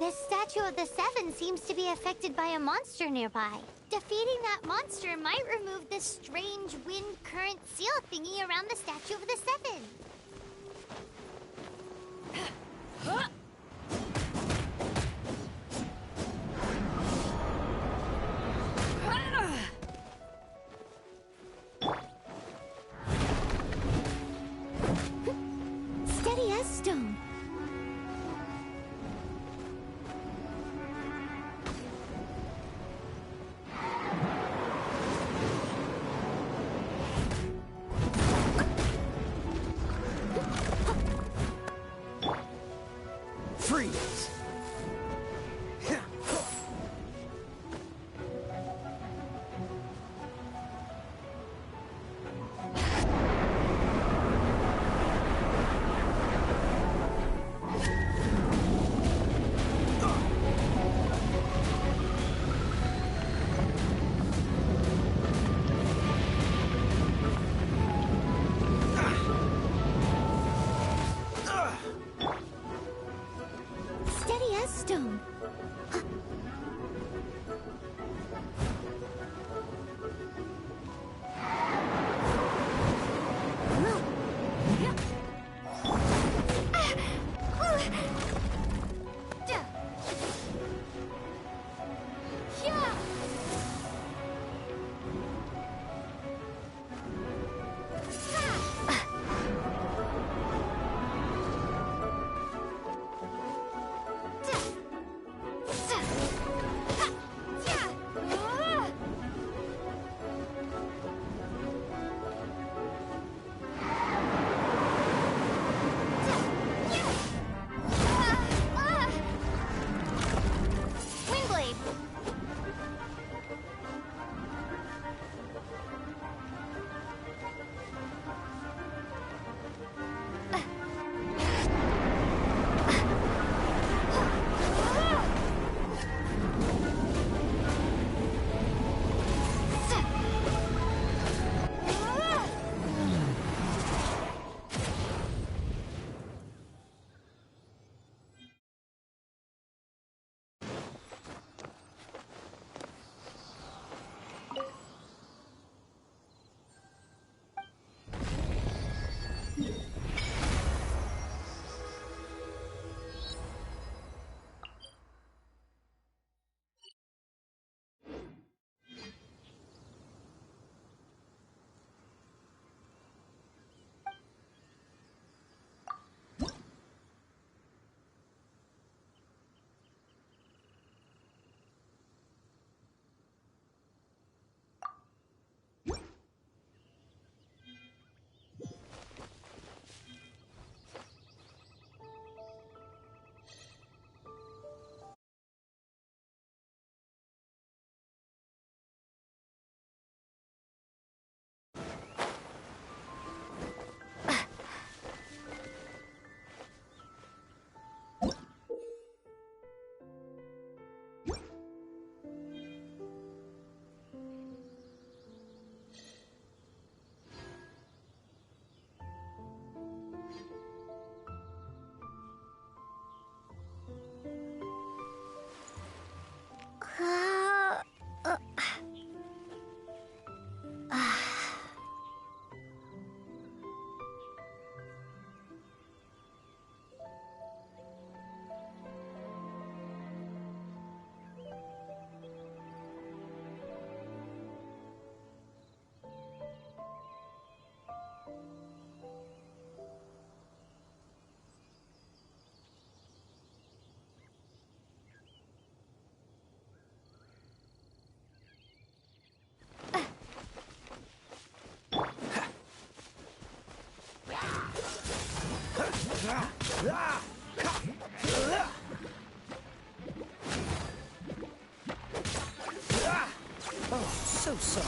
This statue of the Seven seems to be affected by a monster nearby. Defeating that monster might remove this strange wind current seal thingy around the statue of the Seven. Steady as stone. Freeze! Steady as stone. Windblade. Oh, so sorry.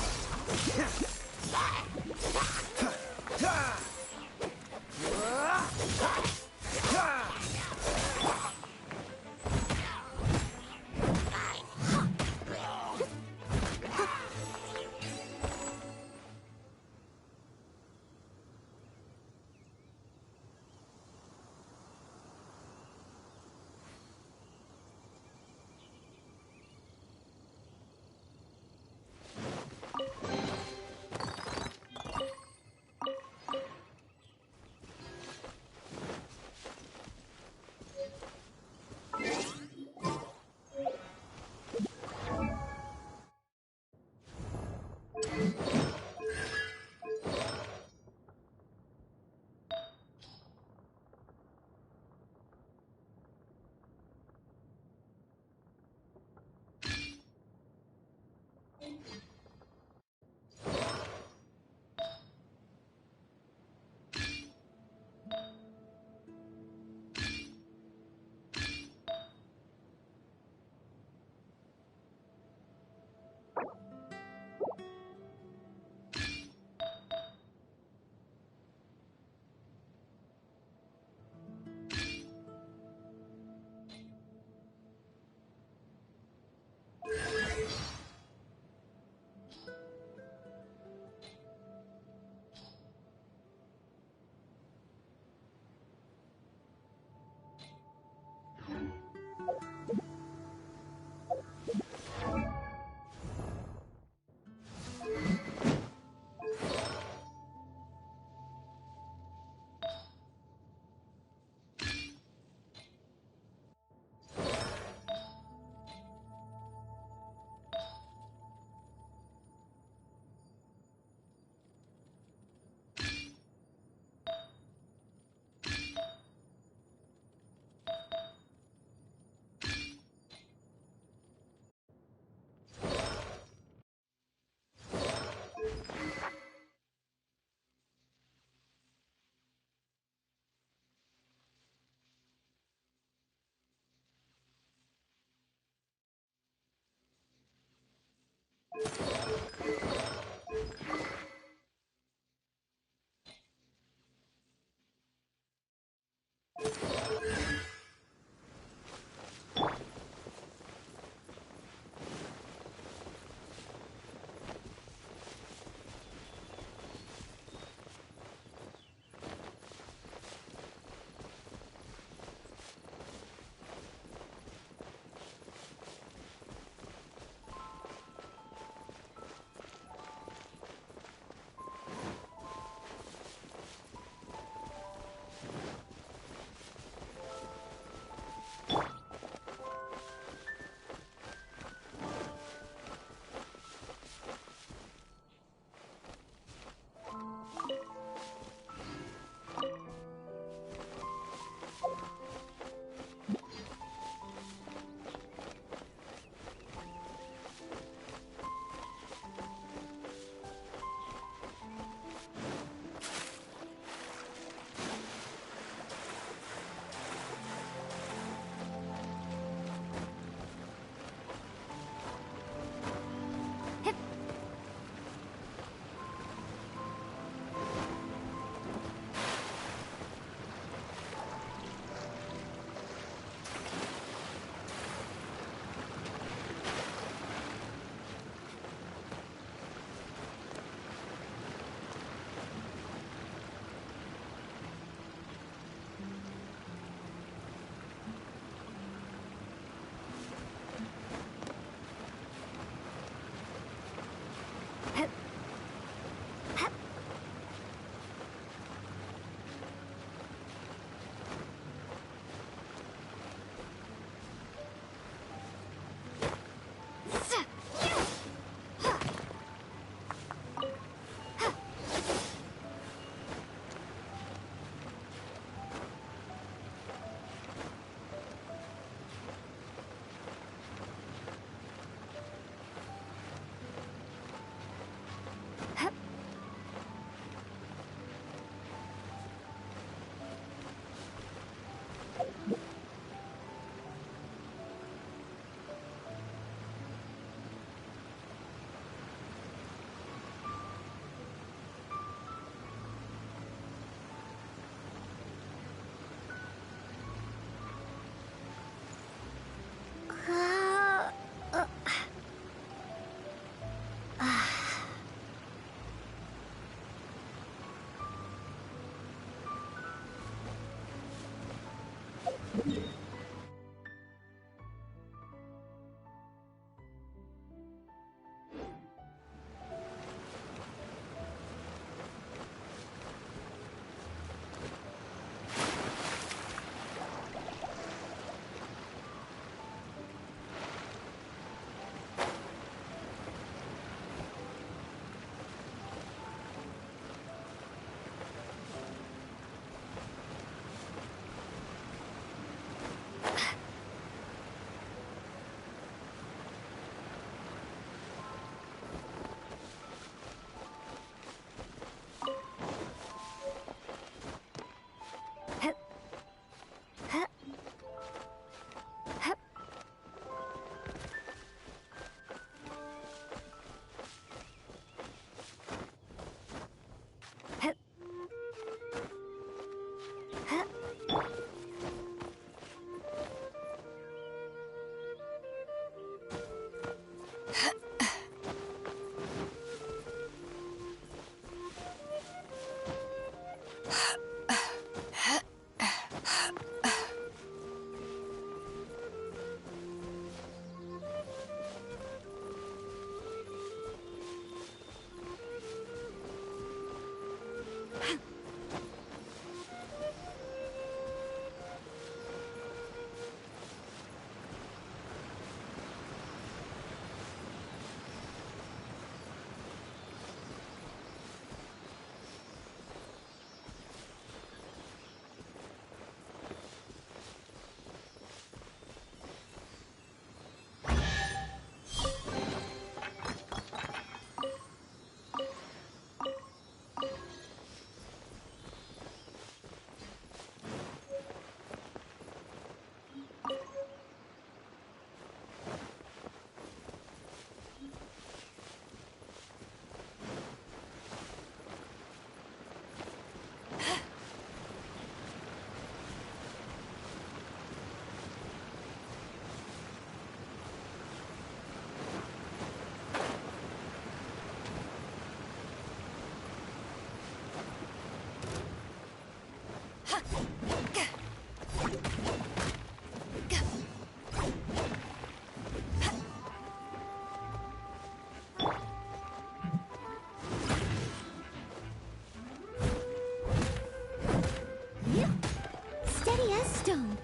Steady as stone.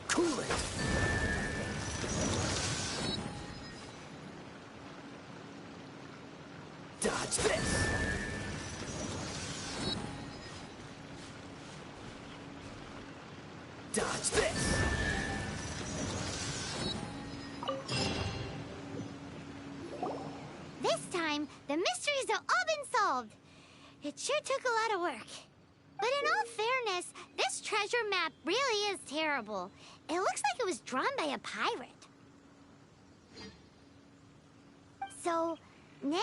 Cool it. Dodge this. Dodge this. This time, the mysteries have all been solved. It sure took a lot of work. But in all fairness, this treasure map really is terrible. It looks like it was drawn by a pirate. So, now...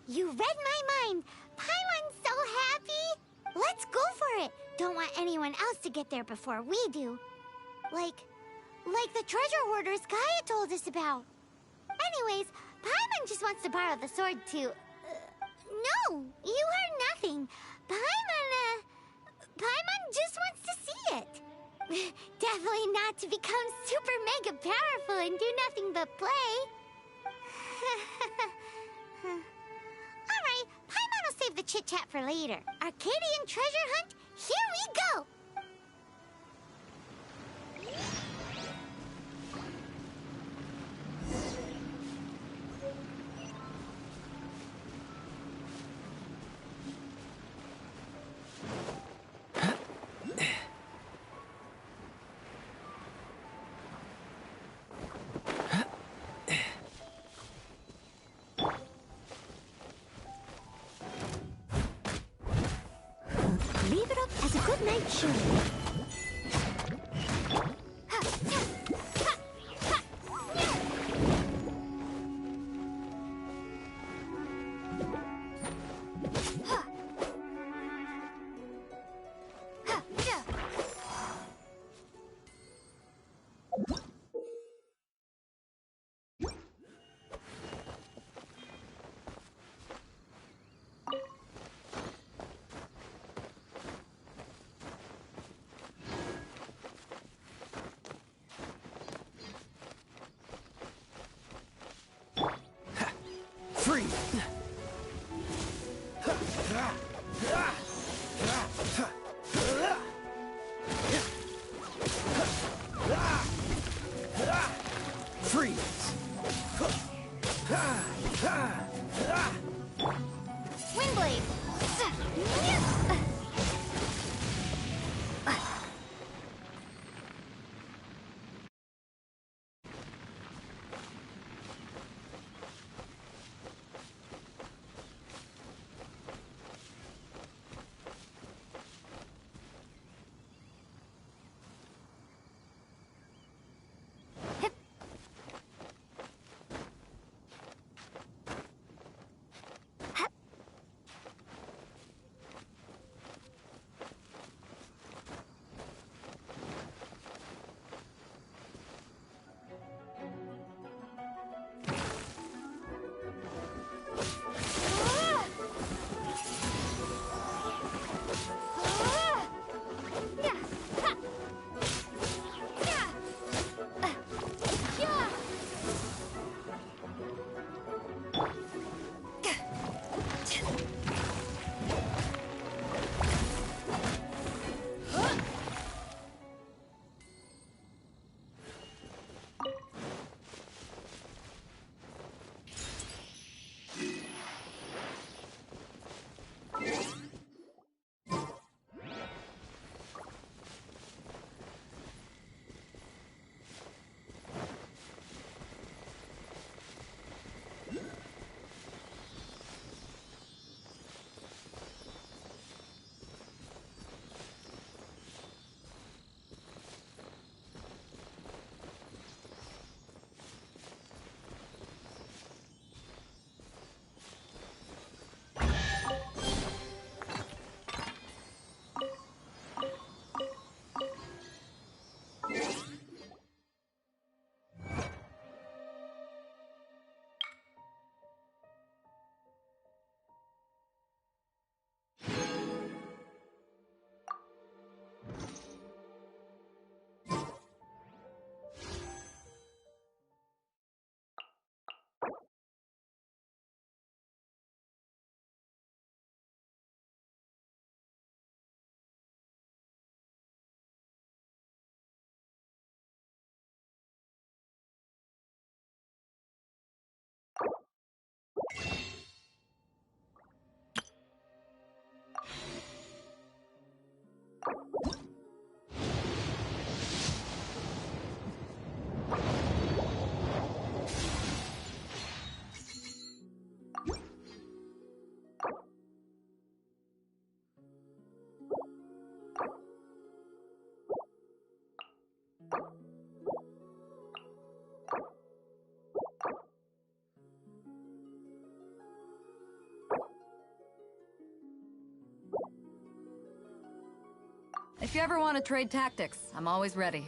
You read my mind! Paimon's so happy! Let's go for it! Don't want anyone else to get there before we do. Like the treasure hoarders Gaia told us about. Anyways, Paimon just wants to borrow the sword to... no! You heard nothing. Paimon just wants to see it. Definitely not to become super mega powerful and do nothing but play. Alright, Paimon will save the chit-chat for later. Arcadian treasure hunt, here we go! Leave it up as a good night show. Free. Freeze. Windblade. If you ever want to trade tactics, I'm always ready.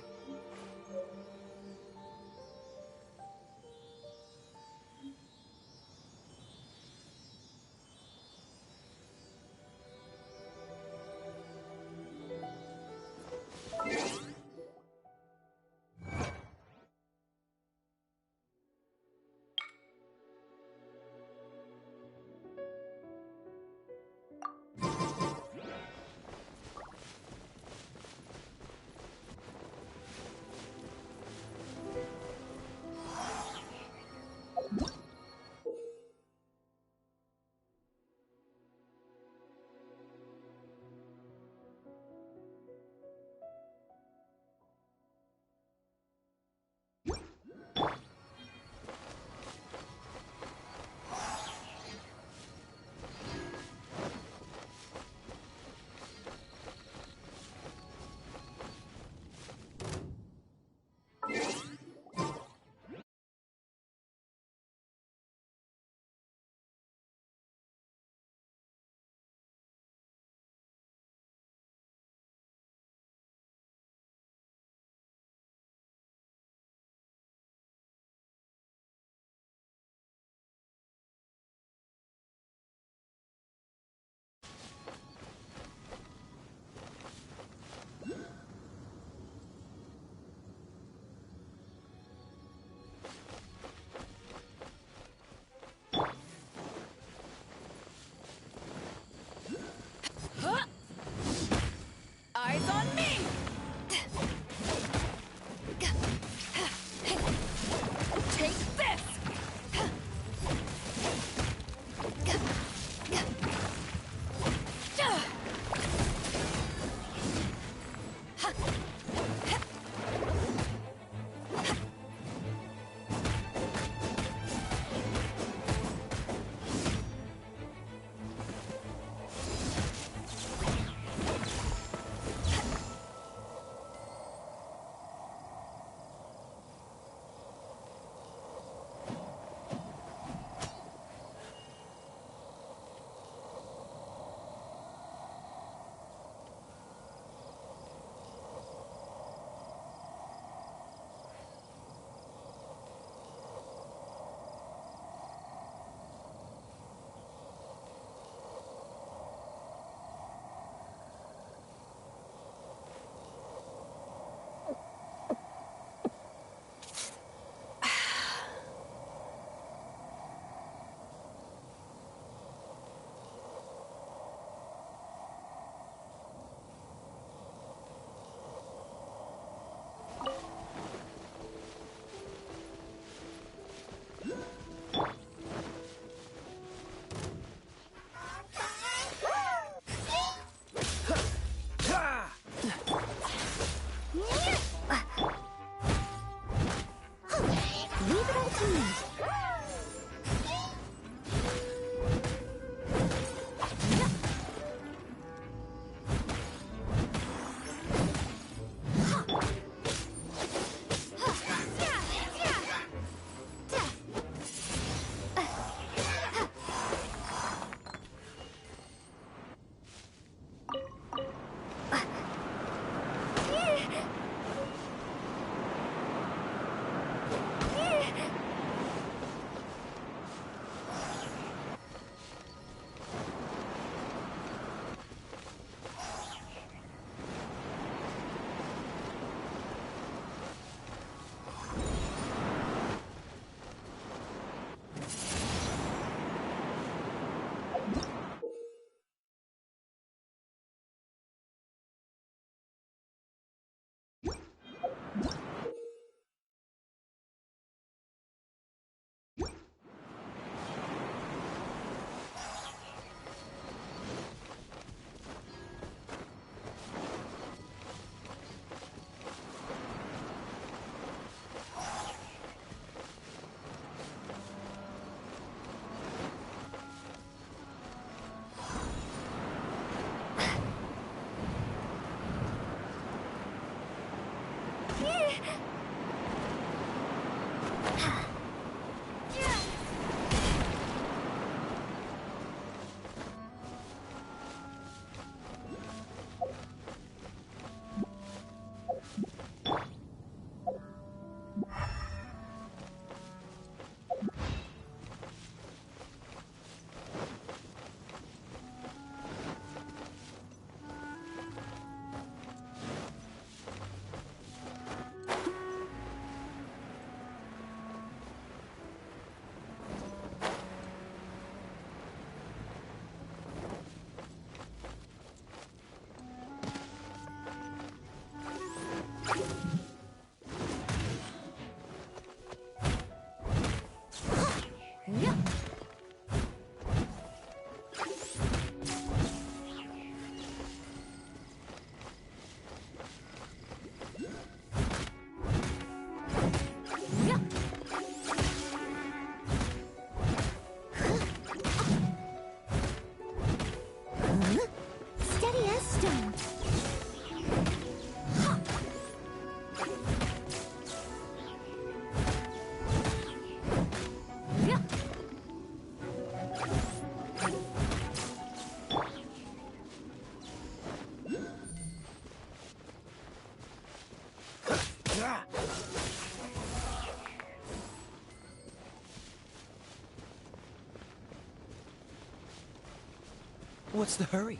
What's the hurry?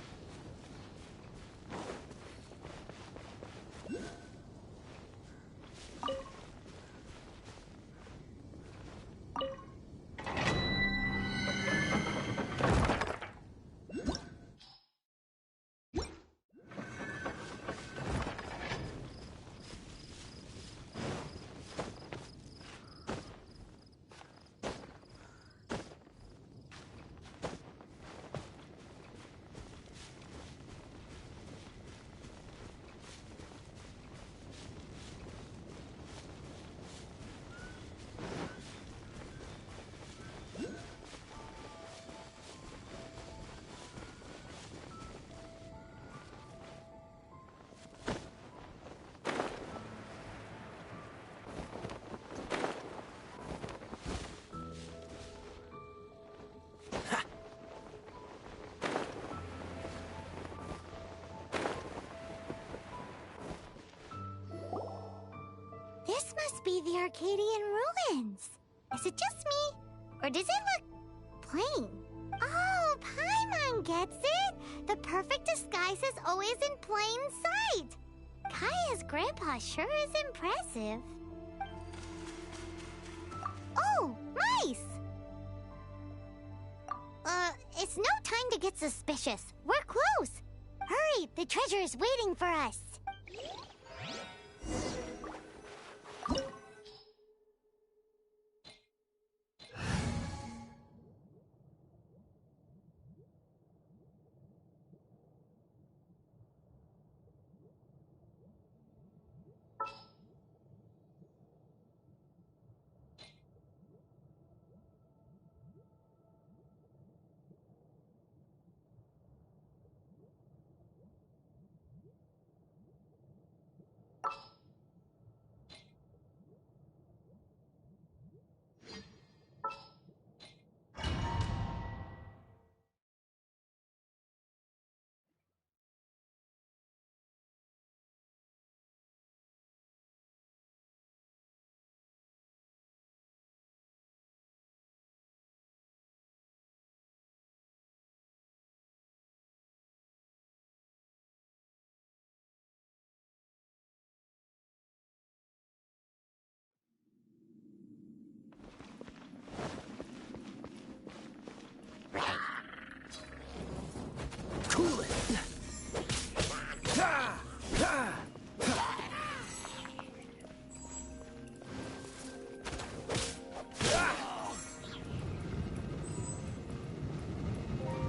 This must be the Arcadian ruins. Is it just me? Or does it look plain? Oh, Paimon gets it! The perfect disguise is always in plain sight! Kaya's grandpa sure is impressive. Oh, mice! It's no time to get suspicious. We're close. Hurry, the treasure is waiting for us. Cool it.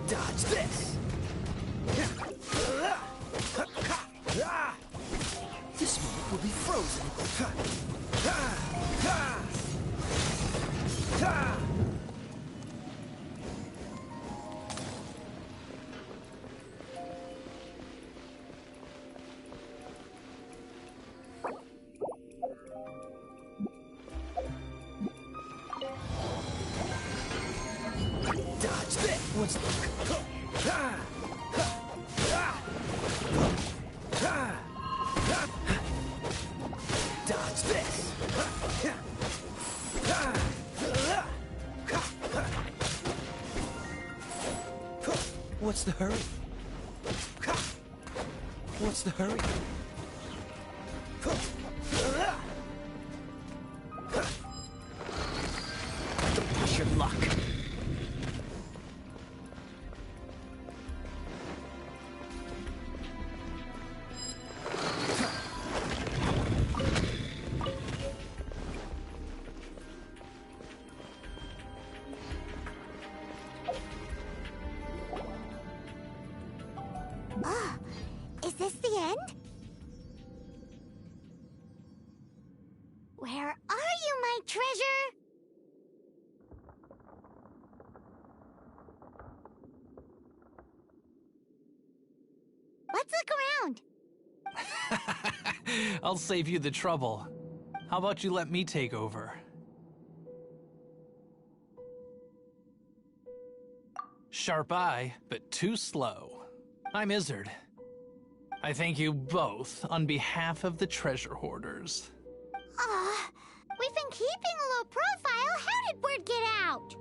Dodge this. This moment will be frozen. Dodge this. What's Dodge this. What's the hurry? What's the hurry? Don't push your luck. Ah, is this the end? Where are you, my treasure? Let's look around. I'll save you the trouble. How about you let me take over? Sharp eye, but too slow. I'm Izzard. I thank you both on behalf of the treasure hoarders. Aw, we've been keeping a low profile. How did word get out?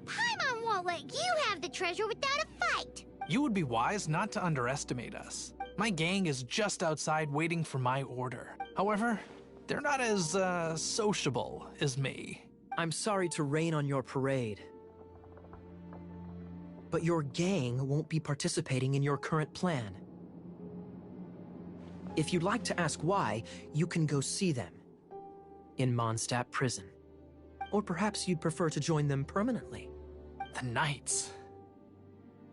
Paimon won't let you have the treasure without a fight. You would be wise not to underestimate us. My gang is just outside waiting for my order. However, they're not as, sociable as me. I'm sorry to rain on your parade, but your gang won't be participating in your current plan. If you'd like to ask why, you can go see them in Mondstadt Prison. Or perhaps you'd prefer to join them permanently. The Knights.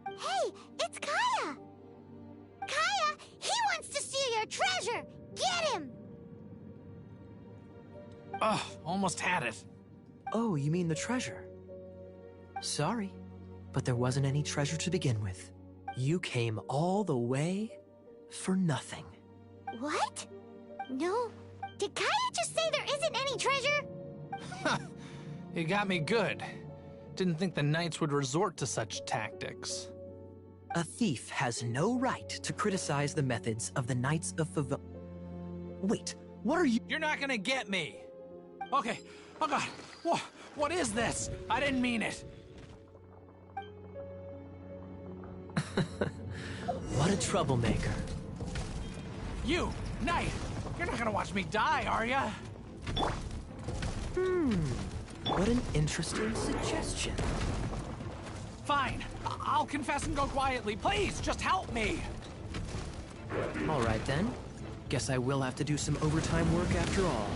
Hey, it's Kaya! Kaya, he wants to steal your treasure! Get him! Ugh, almost had it. Oh, you mean the treasure? Sorry, but there wasn't any treasure to begin with. You came all the way for nothing. What? No. Did Kaya just say there isn't any treasure? You got me good. Didn't think the Knights would resort to such tactics. A thief has no right to criticize the methods of the Knights of Favon. Wait, what are you— You're not gonna get me! Okay, oh god, what is this? I didn't mean it. What a troublemaker. You, Knight, you're not gonna watch me die, are ya? What an interesting suggestion. Fine, I'll confess and go quietly. Please, just help me. All right then. Guess I will have to do some overtime work after all.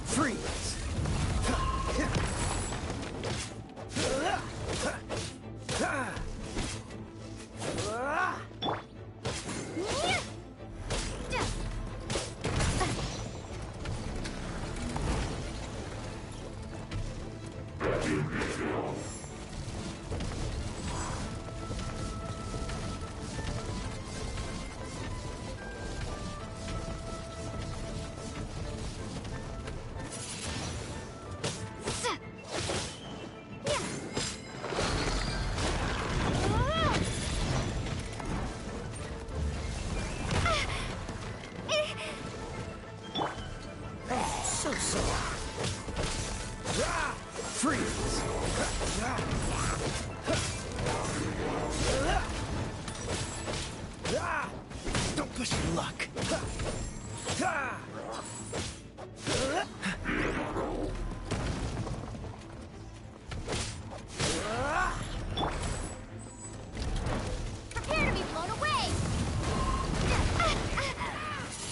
Freeze! Freeze! Don't push your luck. Prepare to be blown away!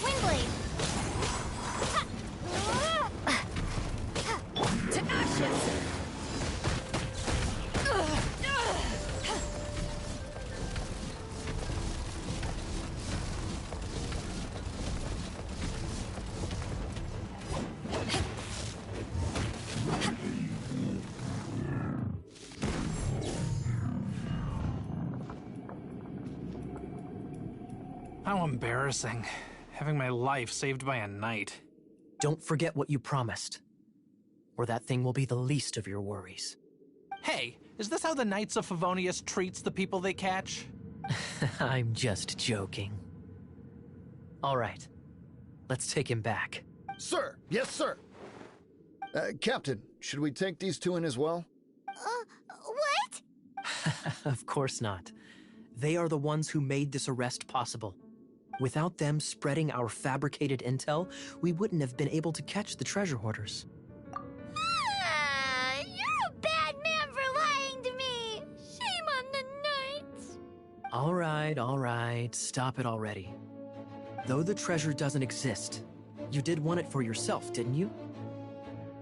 Windblade! To ashes! How embarrassing. Having my life saved by a knight. Don't forget what you promised, or that thing will be the least of your worries. Hey, is this how the Knights of Favonius treats the people they catch? I'm just joking. All right, let's take him back. Sir! Yes, sir! Captain, should we take these two in as well? What? Of course not. They are the ones who made this arrest possible. Without them spreading our fabricated intel, we wouldn't have been able to catch the treasure hoarders. You're a bad man for lying to me! Shame on the Knights! All right, stop it already. Though the treasure doesn't exist, you did want it for yourself, didn't you?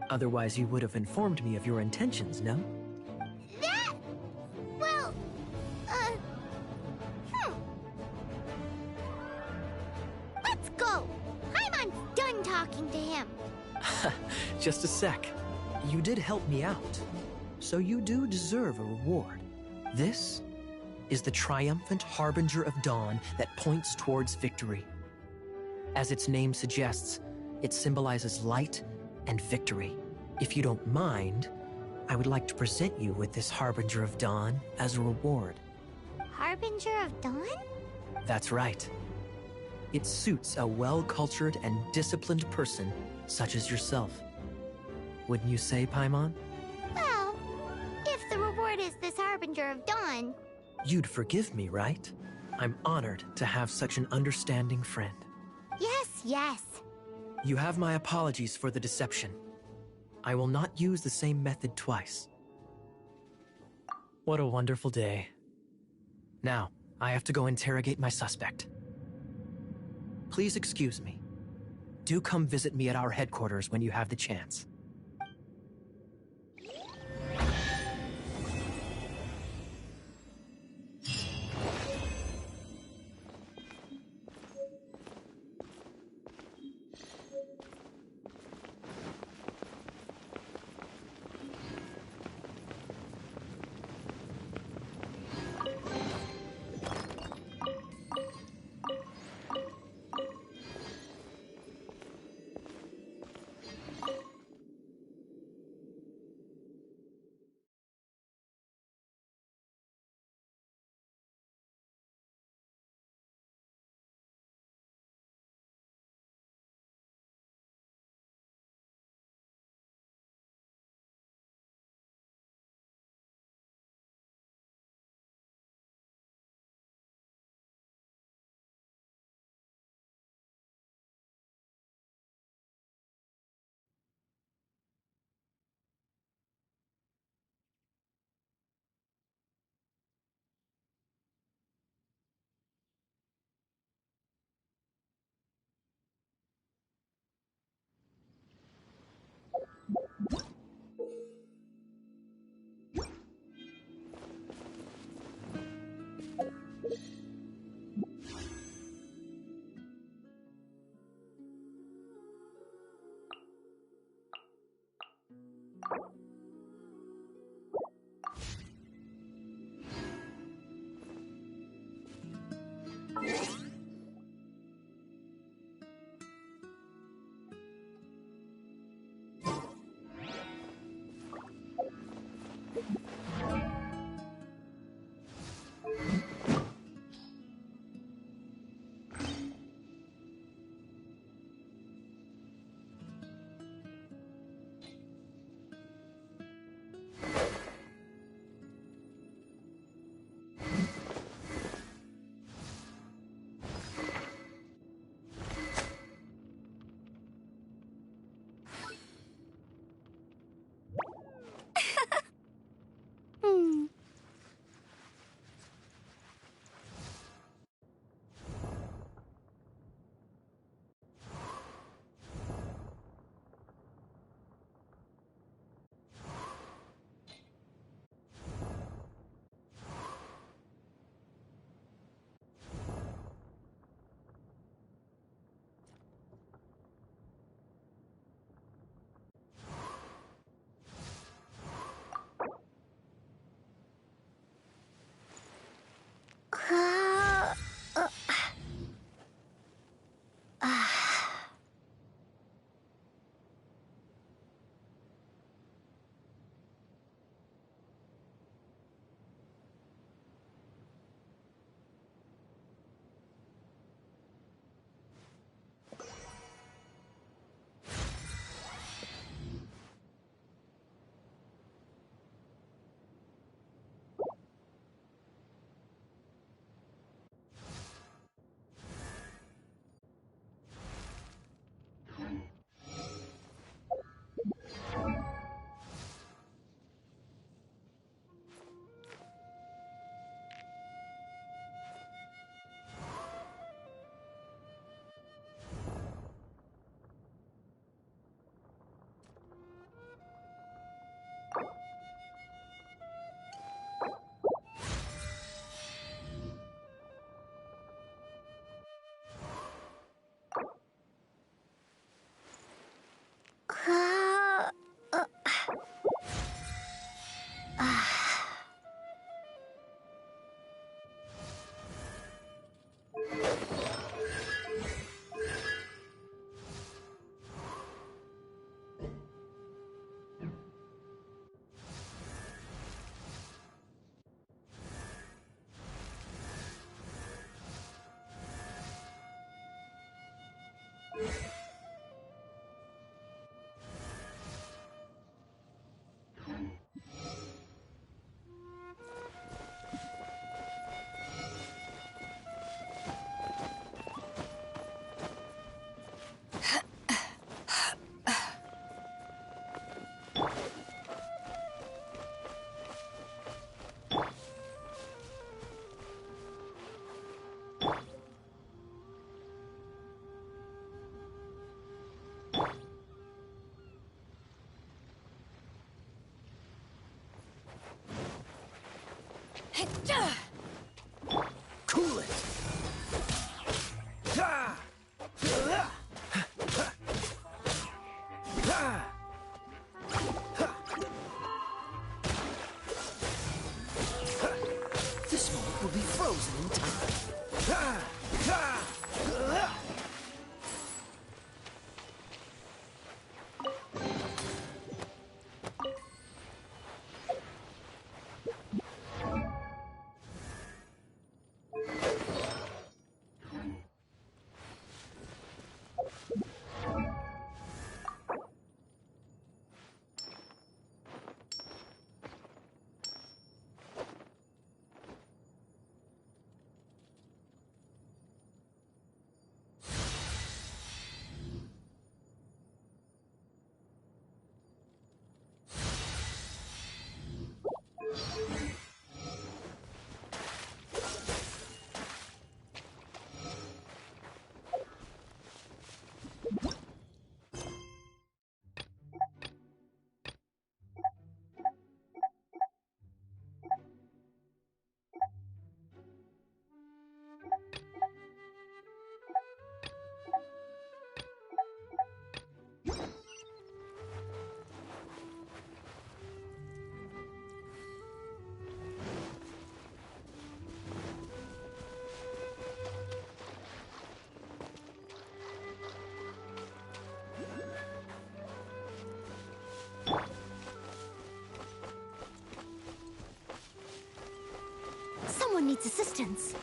Otherwise, you would have informed me of your intentions, no? That? Well, Let's go! Paimon's done talking to him. Just a sec. You did help me out, so you do deserve a reward. This is the triumphant harbinger of dawn that points towards victory. As its name suggests, it symbolizes light and victory. If you don't mind, I would like to present you with this harbinger of dawn as a reward. Harbinger of Dawn? That's right. It suits a well-cultured and disciplined person such as yourself. Wouldn't you say, Paimon? Well, if the reward is this Harbinger of Dawn... You'd forgive me, right? I'm honored to have such an understanding friend. Yes, yes. You have my apologies for the deception. I will not use the same method twice. What a wonderful day. Now, I have to go interrogate my suspect. Please excuse me. Do come visit me at our headquarters when you have the chance. Cool it. Ah! This moment will be frozen in time. Someone needs assistance.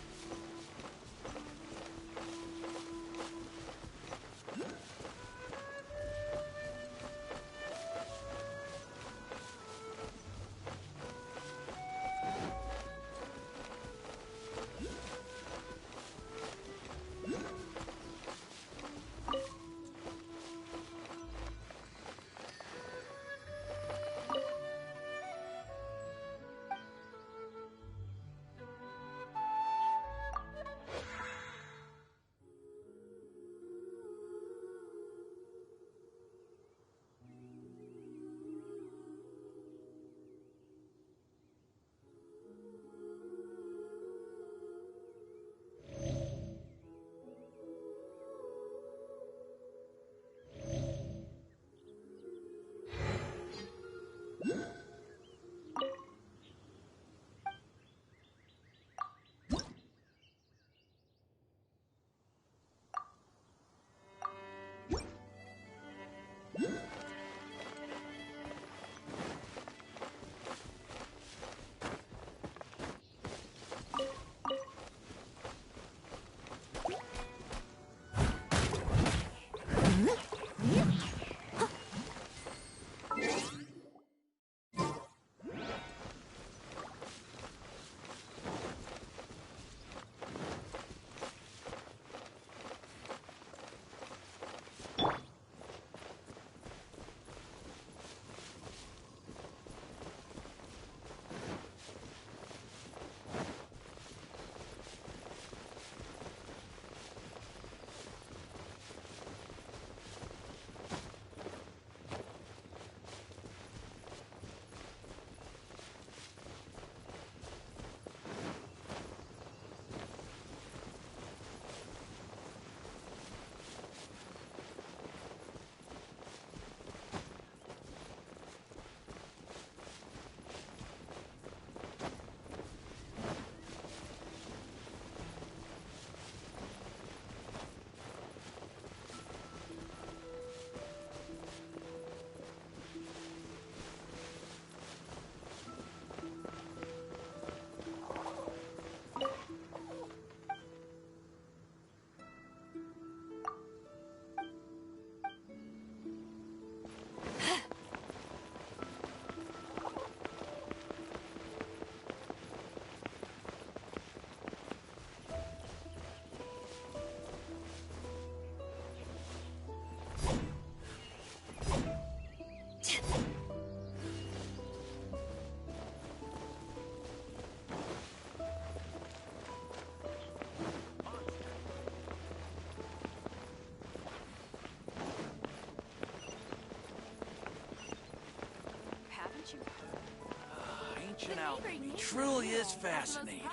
Ancient alchemy. truly is fascinating.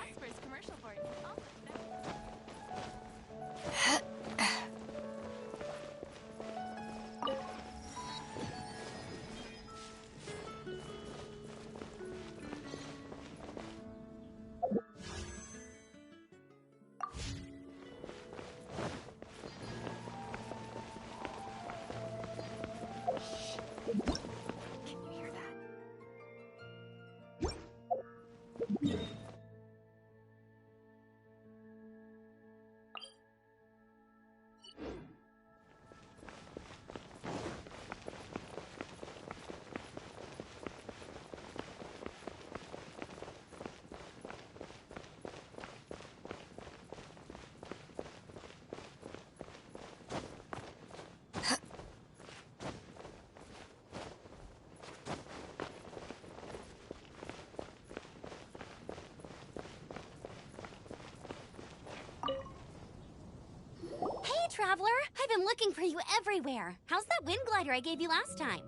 Traveler, I've been looking for you everywhere. How's that wind glider I gave you last time?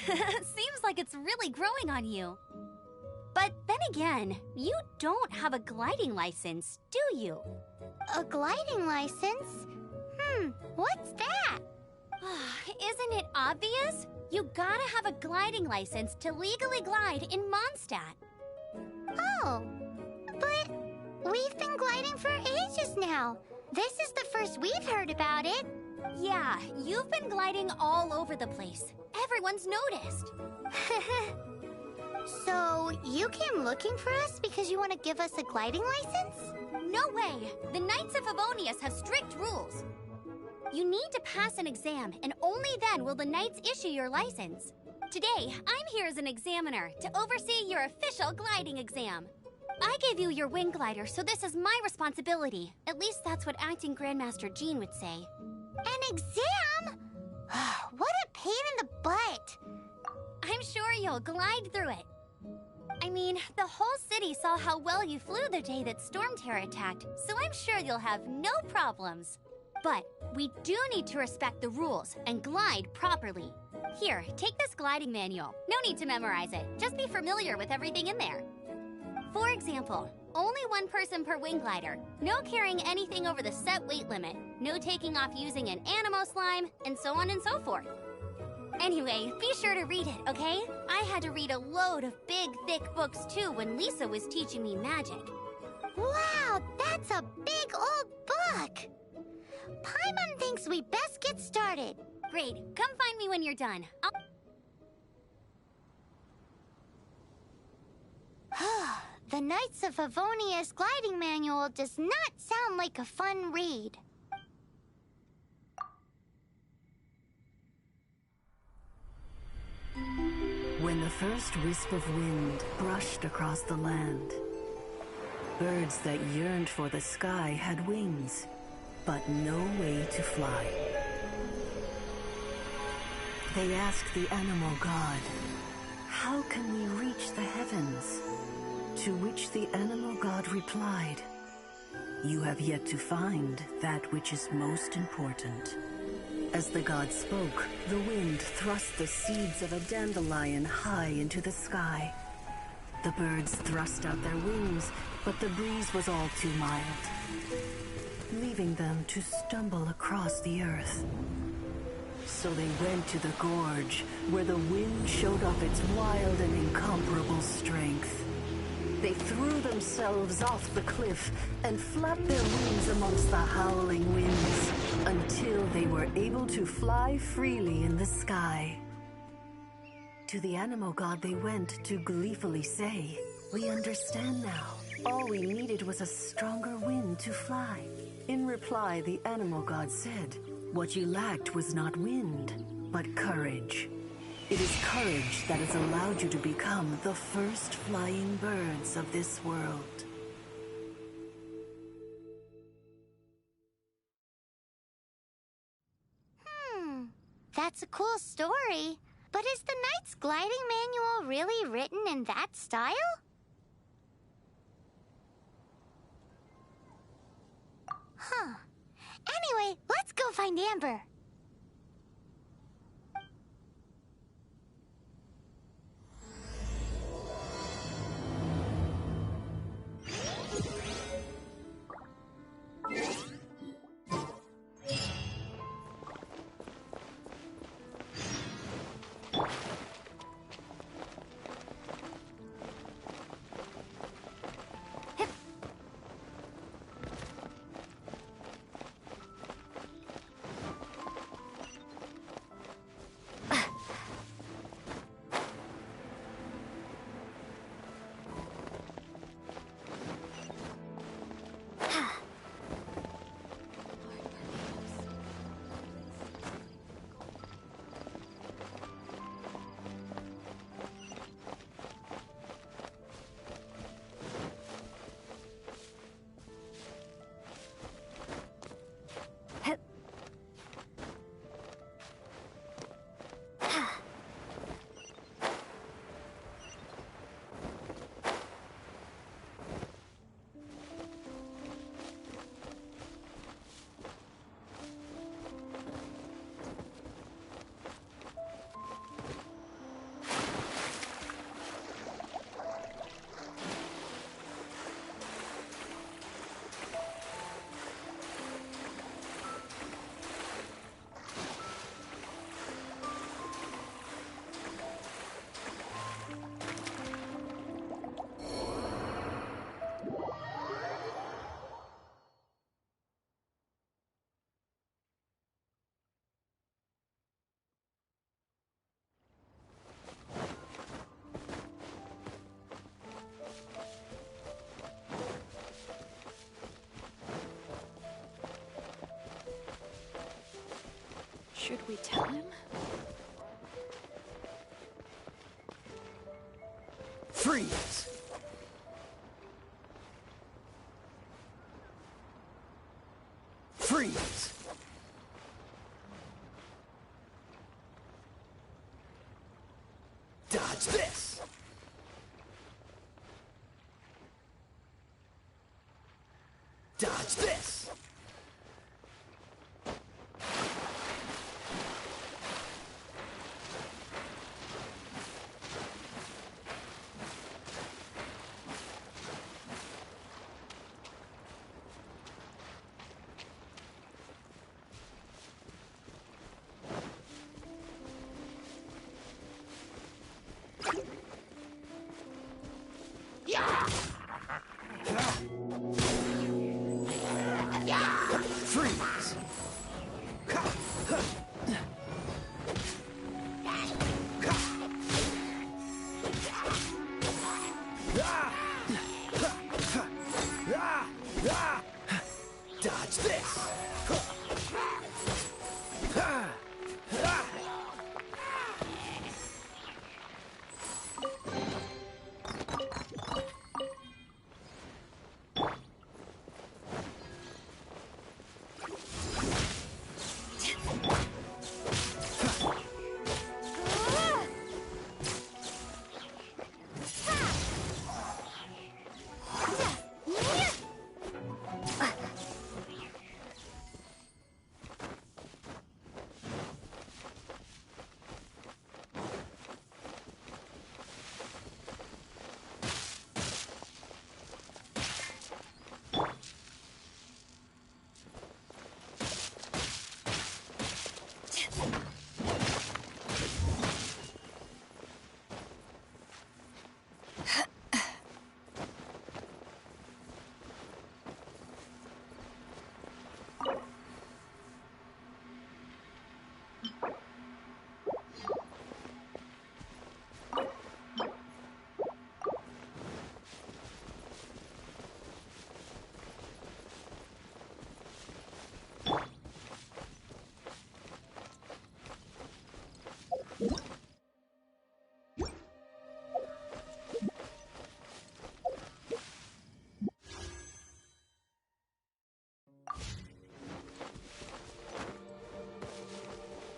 Seems like it's really growing on you. But then again, you don't have a gliding license, do you? A gliding license? What's that? Isn't it obvious? You gotta have a gliding license to legally glide in Mondstadt. Oh, but we've been gliding for ages now. This is the first we've heard about it. Yeah, you've been gliding all over the place. Everyone's noticed. So, you came looking for us because you want to give us a gliding license? No way! The Knights of Favonius have strict rules. You need to pass an exam, and only then will the Knights issue your license. Today, I'm here as an examiner to oversee your official gliding exam. I gave you your wing glider, so this is my responsibility. At least that's what Acting Grandmaster Jean would say. An exam? What a pain in the butt. I'm sure you'll glide through it. I mean, the whole city saw how well you flew the day that Storm Terror attacked, so I'm sure you'll have no problems. But we do need to respect the rules and glide properly. Here, take this gliding manual. No need to memorize it. Just be familiar with everything in there. For example, only one person per wing glider, no carrying anything over the set weight limit, no taking off using an animo slime, and so on and so forth. Anyway, be sure to read it, okay? I had to read a load of big, thick books too when Lisa was teaching me magic. Wow, that's a big old book! Paimon thinks we best get started. Great, come find me when you're done. The Knights of Favonius gliding manual does not sound like a fun read. When the first wisp of wind brushed across the land, birds that yearned for the sky had wings, but no way to fly. They asked the animal god, "How can we reach the heavens?" To which the animal god replied, "You have yet to find that which is most important." As the god spoke, the wind thrust the seeds of a dandelion high into the sky. The birds thrust out their wings, but the breeze was all too mild, leaving them to stumble across the earth. So they went to the gorge, where the wind showed off its wild and incomparable strength. They threw themselves off the cliff and flapped their wings amongst the howling winds until they were able to fly freely in the sky. To the animal god they went to gleefully say, "We understand now. All we needed was a stronger wind to fly." In reply, the animal god said, "What you lacked was not wind, but courage. It is courage that has allowed you to become the first flying birds of this world." That's a cool story. But is the Knight's gliding manual really written in that style? Anyway, let's go find Amber. Should we tell him? Freeze! Freeze! Dodge this! Dodge this! Freeze! Dodge this!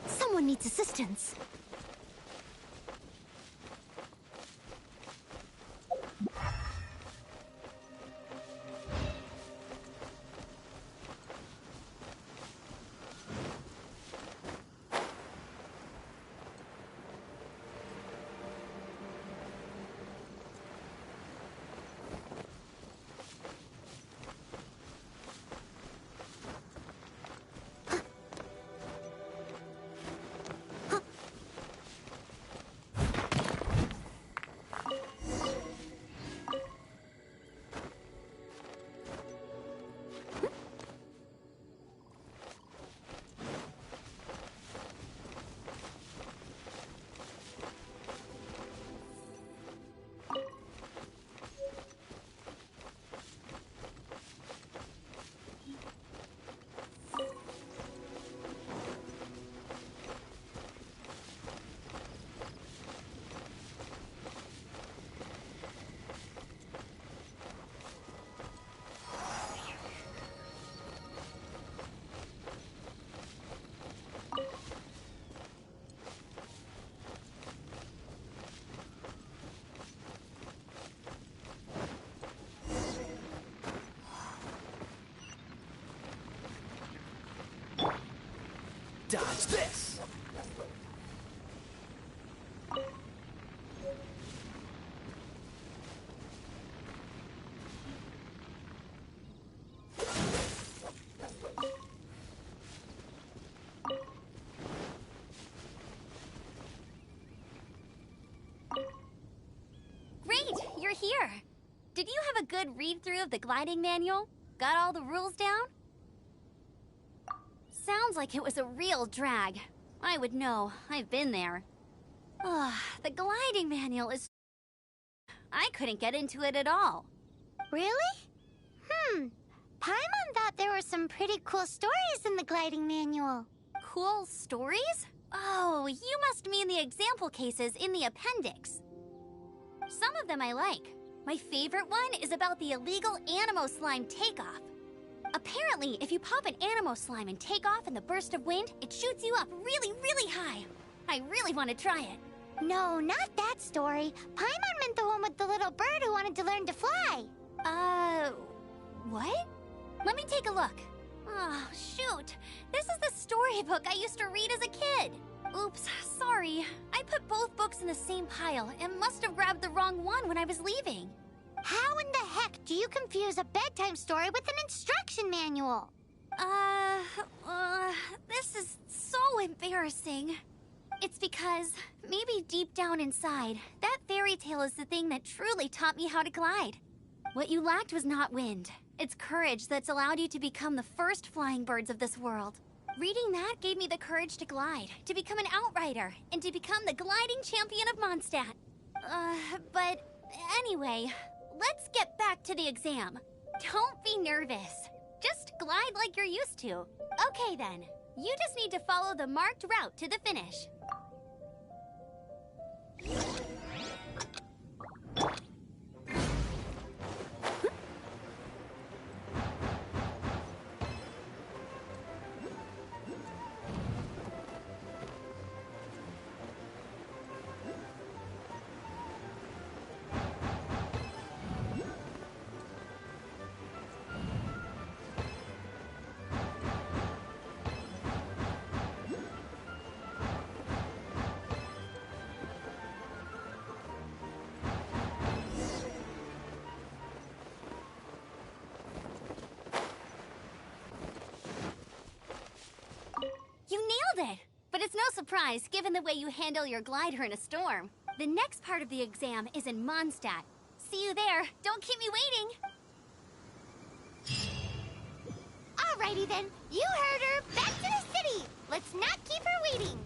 Someone needs assistance. Dodge this! Great, you're here. Did you have a good read-through of the gliding manual? Got all the rules down? Sounds like it was a real drag. I would know. I've been there. Ugh, the gliding manual is... I couldn't get into it at all. Really? Paimon thought there were some pretty cool stories in the gliding manual. Cool stories? Oh, you must mean the example cases in the appendix. Some of them I like. My favorite one is about the illegal Animo Slime takeoff. Apparently, if you pop an Animo Slime and take off in the burst of wind, it shoots you up really, really high. I really want to try it. No, not that story. Paimon meant the one with the little bird who wanted to learn to fly. What? Let me take a look. Oh, shoot. This is the storybook I used to read as a kid. Oops, sorry. I put both books in the same pile and must have grabbed the wrong one when I was leaving. How in the heck do you confuse a bedtime story with an instruction manual? This is so embarrassing. It's because, maybe deep down inside, that fairy tale is the thing that truly taught me how to glide. What you lacked was not wind. It's courage that's allowed you to become the first flying birds of this world. Reading that gave me the courage to glide, to become an outrider, and to become the gliding champion of Mondstadt. But anyway, let's get back to the exam. Don't be nervous. Just glide like you're used to. Okay then, you just need to follow the marked route to the finish. You nailed it! But it's no surprise, given the way you handle your glider in a storm. The next part of the exam is in Mondstadt. See you there. Don't keep me waiting. Alrighty then, you heard her. Back to the city. Let's not keep her waiting.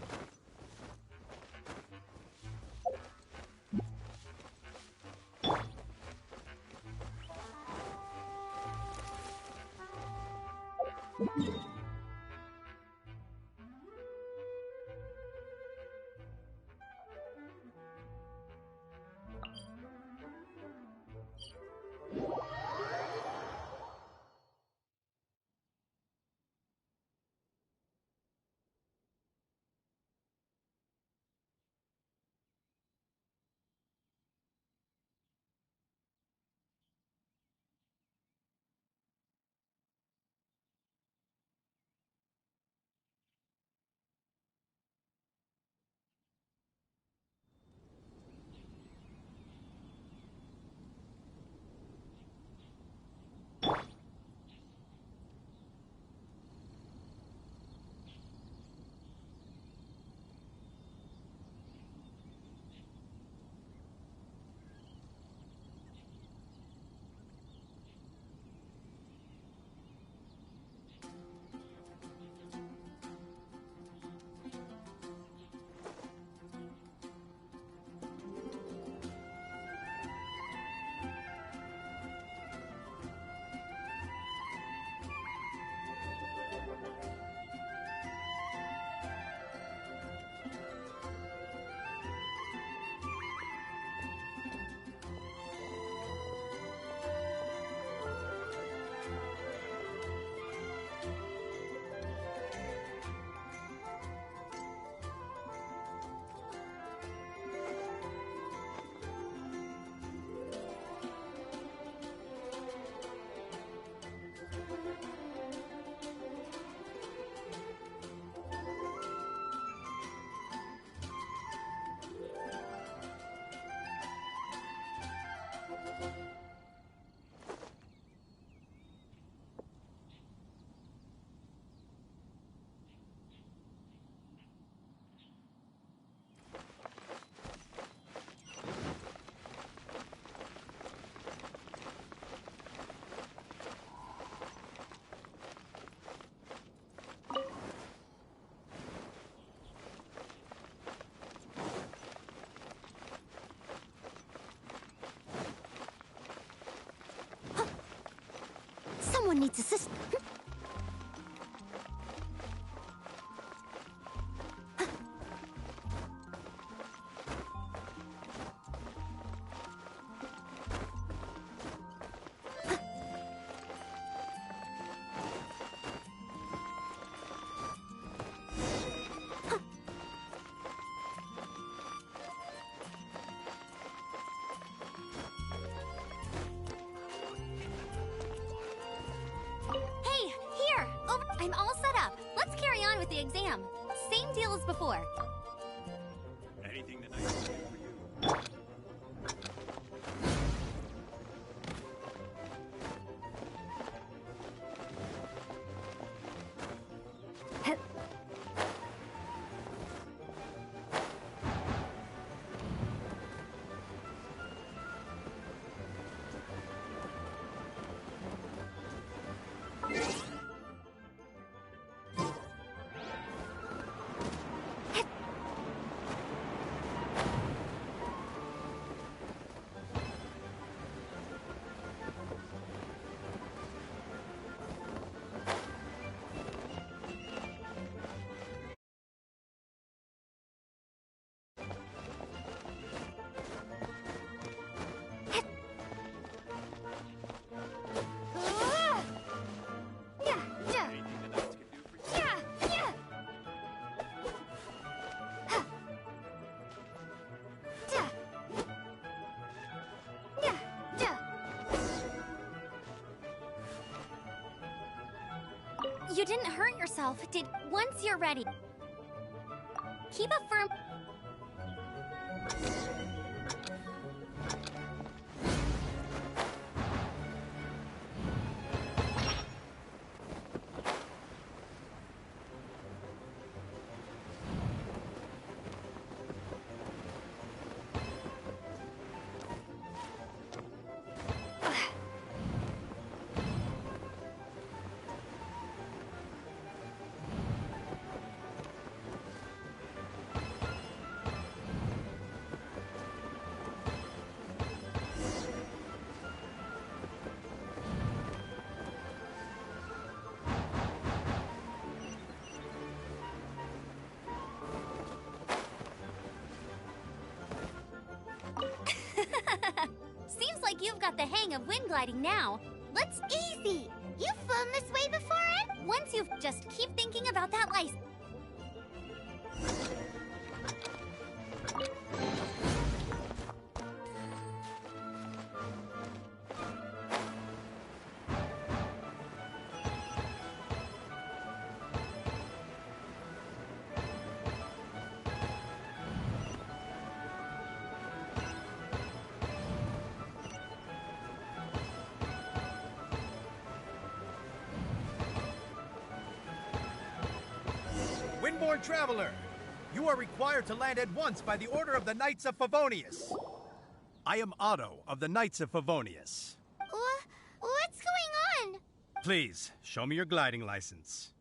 Someone needs assistance. I'm all set up. Let's carry on with the exam. Same deal as before. Anything the Knights can do for you? You didn't hurt yourself, once you're ready. Keep a firm... Seems like you've got the hang of wind gliding now. Let's easy! You've flown this way before, Ed? Once you've just keep thinking about that license. Windborne Traveler, you are required to land at once by the order of the Knights of Favonius. I am Otto of the Knights of Favonius. What's going on? Please, show me your gliding license.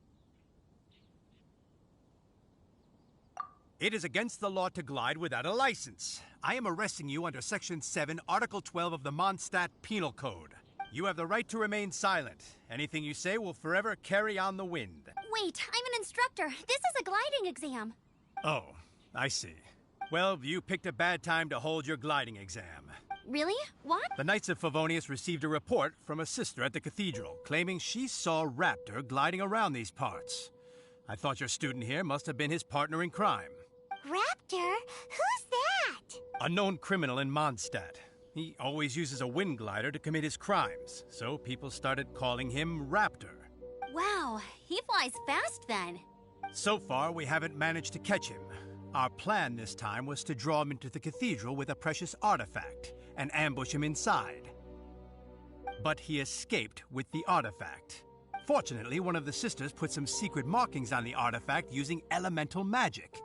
It is against the law to glide without a license. I am arresting you under Section 7, Article 12 of the Mondstadt Penal Code. You have the right to remain silent. Anything you say will forever carry on the wind. Wait, I'm an instructor. This is a gliding exam. Oh, I see. Well, you picked a bad time to hold your gliding exam. Really? What? The Knights of Favonius received a report from a sister at the cathedral claiming she saw Raptor gliding around these parts. I thought your student here must have been his partner in crime. Raptor? Who's that? A known criminal in Mondstadt. He always uses a wind glider to commit his crimes, so people started calling him Raptor. Wow, he flies fast then. So far, we haven't managed to catch him. Our plan this time was to draw him into the cathedral with a precious artifact and ambush him inside. But he escaped with the artifact. Fortunately, one of the sisters put some secret markings on the artifact using elemental magic.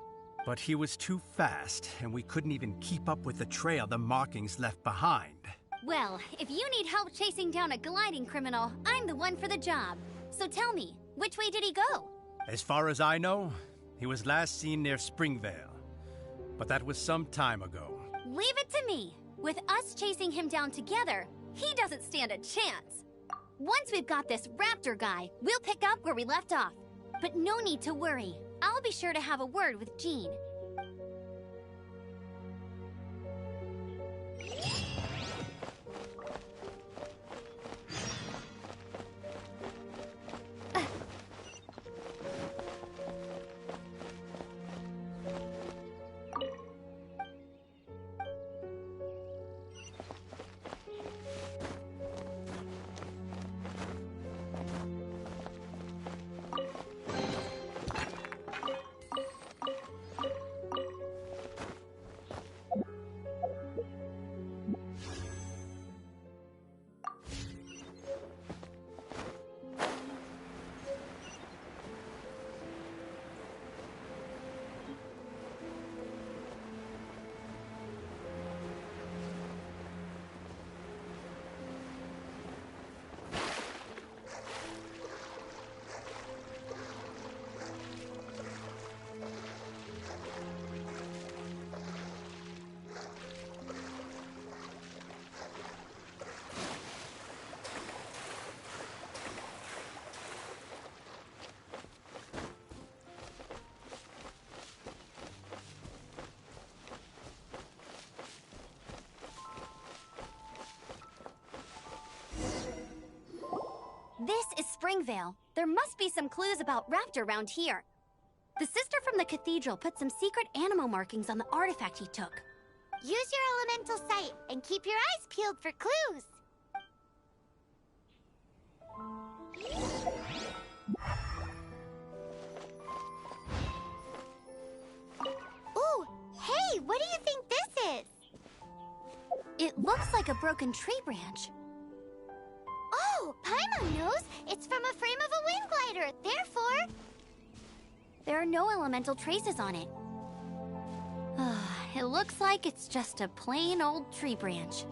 But he was too fast, and we couldn't even keep up with the trail the markings left behind. Well, if you need help chasing down a gliding criminal, I'm the one for the job. So tell me, which way did he go? As far as I know, he was last seen near Springvale. But that was some time ago. Leave it to me. With us chasing him down together, he doesn't stand a chance. Once we've got this Raptor guy, we'll pick up where we left off. But no need to worry. I'll be sure to have a word with Jean. This is Springvale. There must be some clues about Raptor around here. The sister from the cathedral put some secret animal markings on the artifact he took. Use your elemental sight and keep your eyes peeled for clues. Ooh, hey, what do you think this is? It looks like a broken tree branch. Oh, Paimon knows. It's from a frame of a wind glider. Therefore, there are no elemental traces on it. It looks like it's just a plain old tree branch.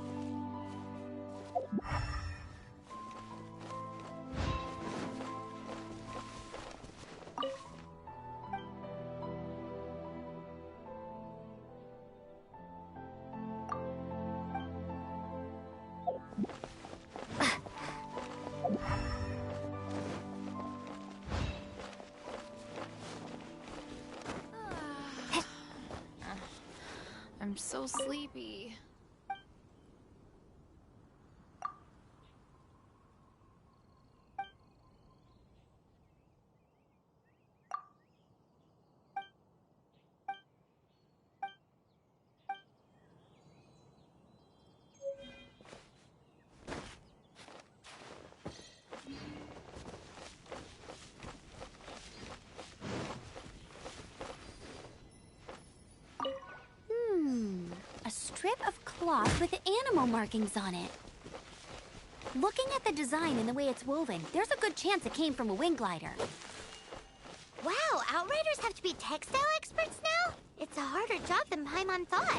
I'm so sleepy. A strip of cloth with animal markings on it. Looking at the design and the way it's woven, there's a good chance it came from a wind glider. wow, Outriders have to be textile experts now? It's a harder job than Paimon thought.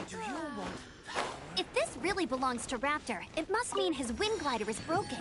If this really belongs to Raptor, it must mean his wind glider is broken.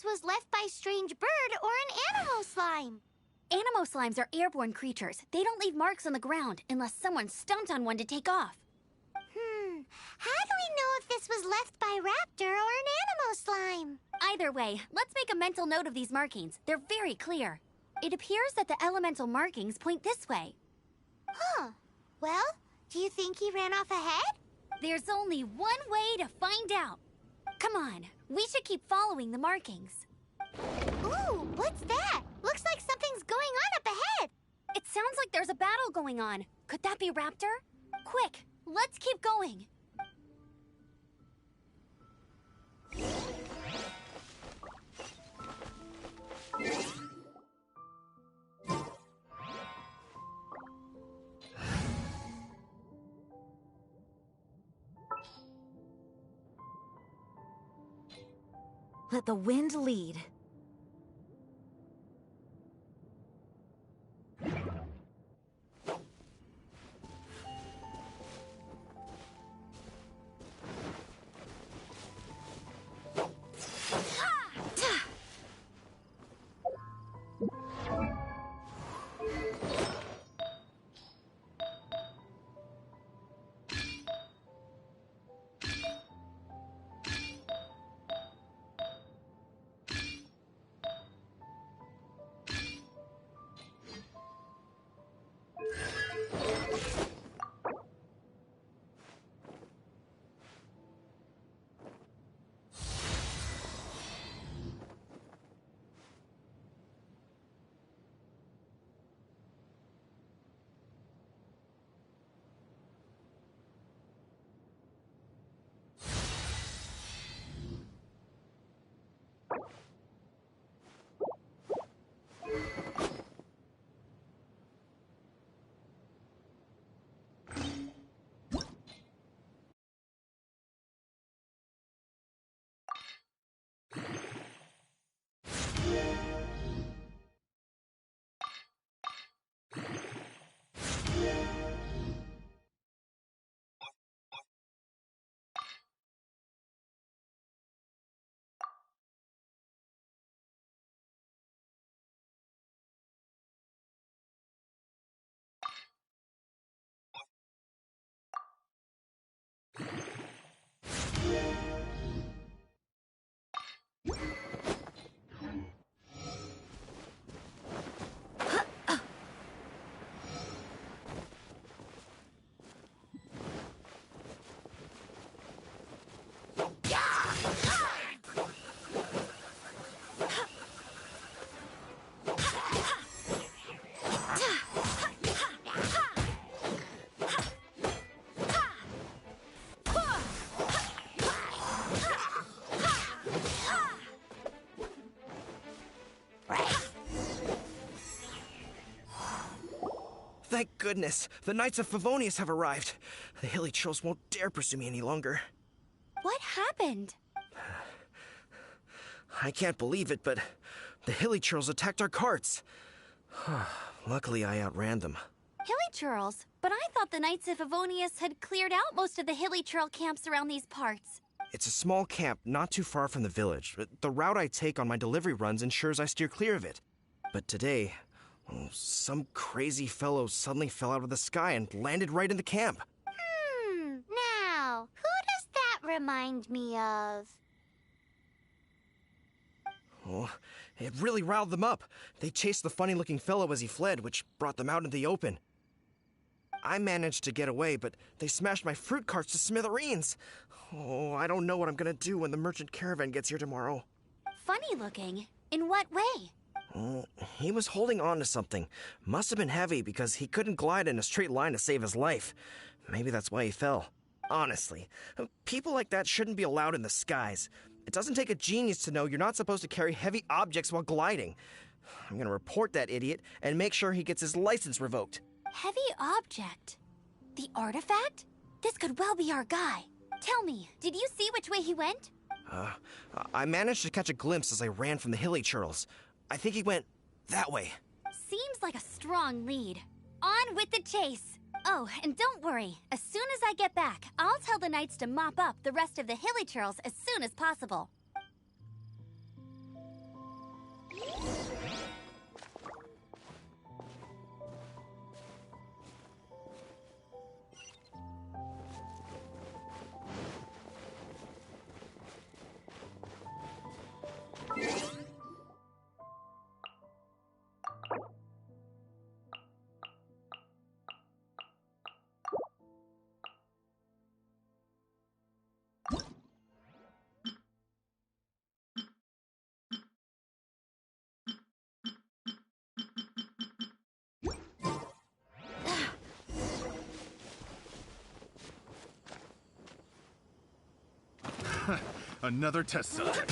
Was left by strange bird or an animal slime. Animal slimes are airborne creatures. They don't leave marks on the ground unless someone stomped on one to take off. How do we know if this was left by Raptor or an animal slime? Either way, let's make a mental note of these markings. They're very clear. It appears that the elemental markings point this way. Huh. Well, do you think he ran off ahead? There's only one way to find out. Come on, we should keep following the markings. Ooh, what's that? Looks like something's going on up ahead. It sounds like there's a battle going on. Could that be Raptor? Quick, let's keep going. Let the wind lead. Thank goodness, the Knights of Favonius have arrived. The hilly trolls won't dare pursue me any longer. What happened? I can't believe it, but the hilly trolls attacked our carts. Luckily, I outran them. Hilly Churls? But I thought the Knights of Favonius had cleared out most of the Hilly Churl camps around these parts. It's a small camp not too far from the village. The route I take on my delivery runs ensures I steer clear of it. But today, some crazy fellow suddenly fell out of the sky and landed right in the camp. Now, who does that remind me of? Oh, it really riled them up. They chased the funny-looking fellow as he fled, which brought them out in the open. I managed to get away, but they smashed my fruit carts to smithereens. Oh, I don't know what I'm gonna do when the merchant caravan gets here tomorrow. Funny looking? In what way? Oh, he was holding on to something. Must have been heavy because he couldn't glide in a straight line to save his life. Maybe that's why he fell. Honestly, people like that shouldn't be allowed in the skies. It doesn't take a genius to know you're not supposed to carry heavy objects while gliding. I'm gonna report that idiot and make sure he gets his license revoked. Heavy object? The artifact? This could well be our guy. Tell me, did you see which way he went? I managed to catch a glimpse as I ran from the hilly churls. I think he went that way. Seems like a strong lead. On with the chase. Oh, and don't worry. As soon as I get back, I'll tell the knights to mop up the rest of the hilly churls as soon as possible. Another test subject.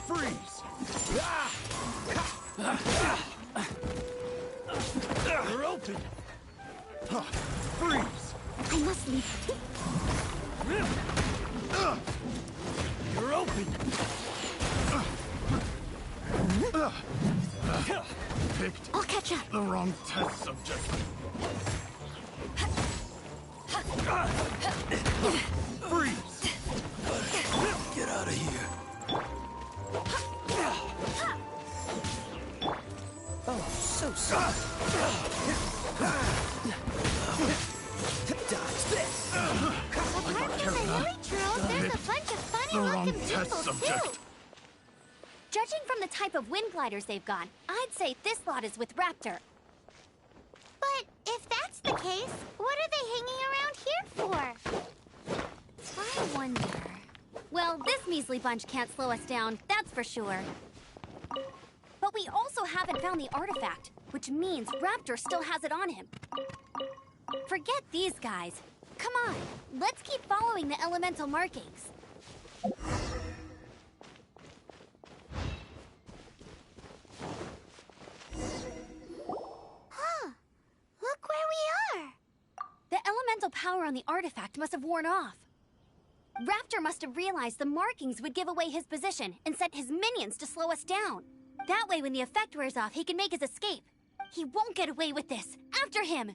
Freeze! You're open! Freeze! I must leave. You're open! Picked I'll catch up. the wrong test subject. Freeze! Get out of here. Oh, so sorry. Dodge this. Apart from the hilly churros, there's a bunch of funny The wrong looking test people subject. too. Judging from the type of wind gliders they've got, I'd say this lot is with Raptor. But if that's the case, what are they hanging around here for? I wonder... Well, this measly bunch can't slow us down, that's for sure. But we also haven't found the artifact, which means Raptor still has it on him. Forget these guys. Come on, let's keep following the elemental markings. Huh. Look where we are. The elemental power on the artifact must have worn off. Raptor must have realized the markings would give away his position and sent his minions to slow us down. That way, when the effect wears off, he can make his escape. He won't get away with this. After him!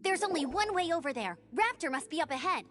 There's only one way over there. Raptor must be up ahead.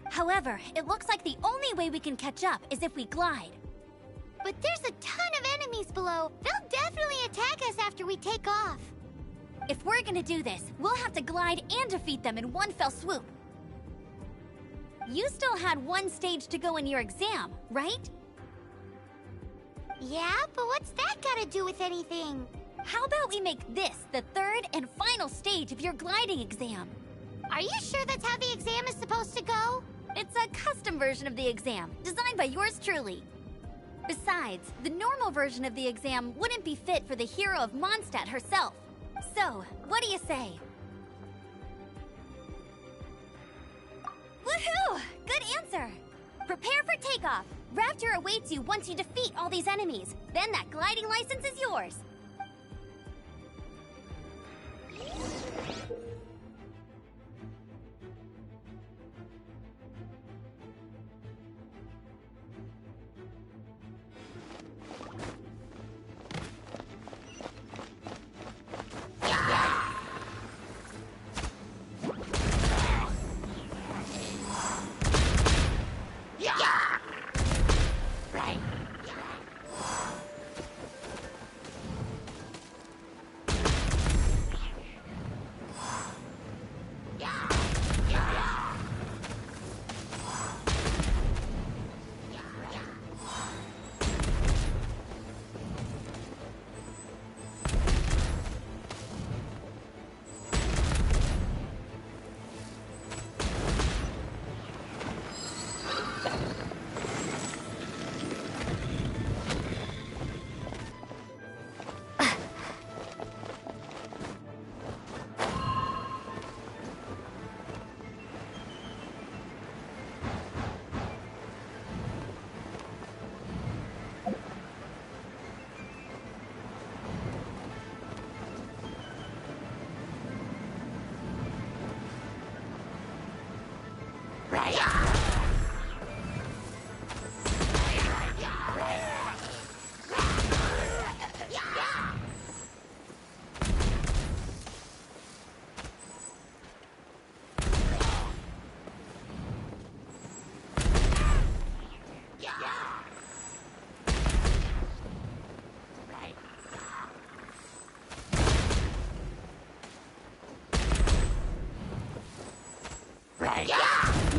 However, it looks like the only way we can catch up is if we glide. But there's a ton of enemies below. They'll definitely attack us after we take off. If we're gonna do this, we'll have to glide and defeat them in one fell swoop. You still had one stage to go in your exam, right? Yeah, but what's that gotta do with anything? How about we make this the third and final stage of your gliding exam? Are you sure that's how the exam is supposed to go? It's a custom version of the exam, designed by yours truly. Besides, the normal version of the exam wouldn't be fit for the hero of Mondstadt herself. So, what do you say? Woohoo! Good answer! Prepare for takeoff. Raptor awaits you once you defeat all these enemies. Then that gliding license is yours.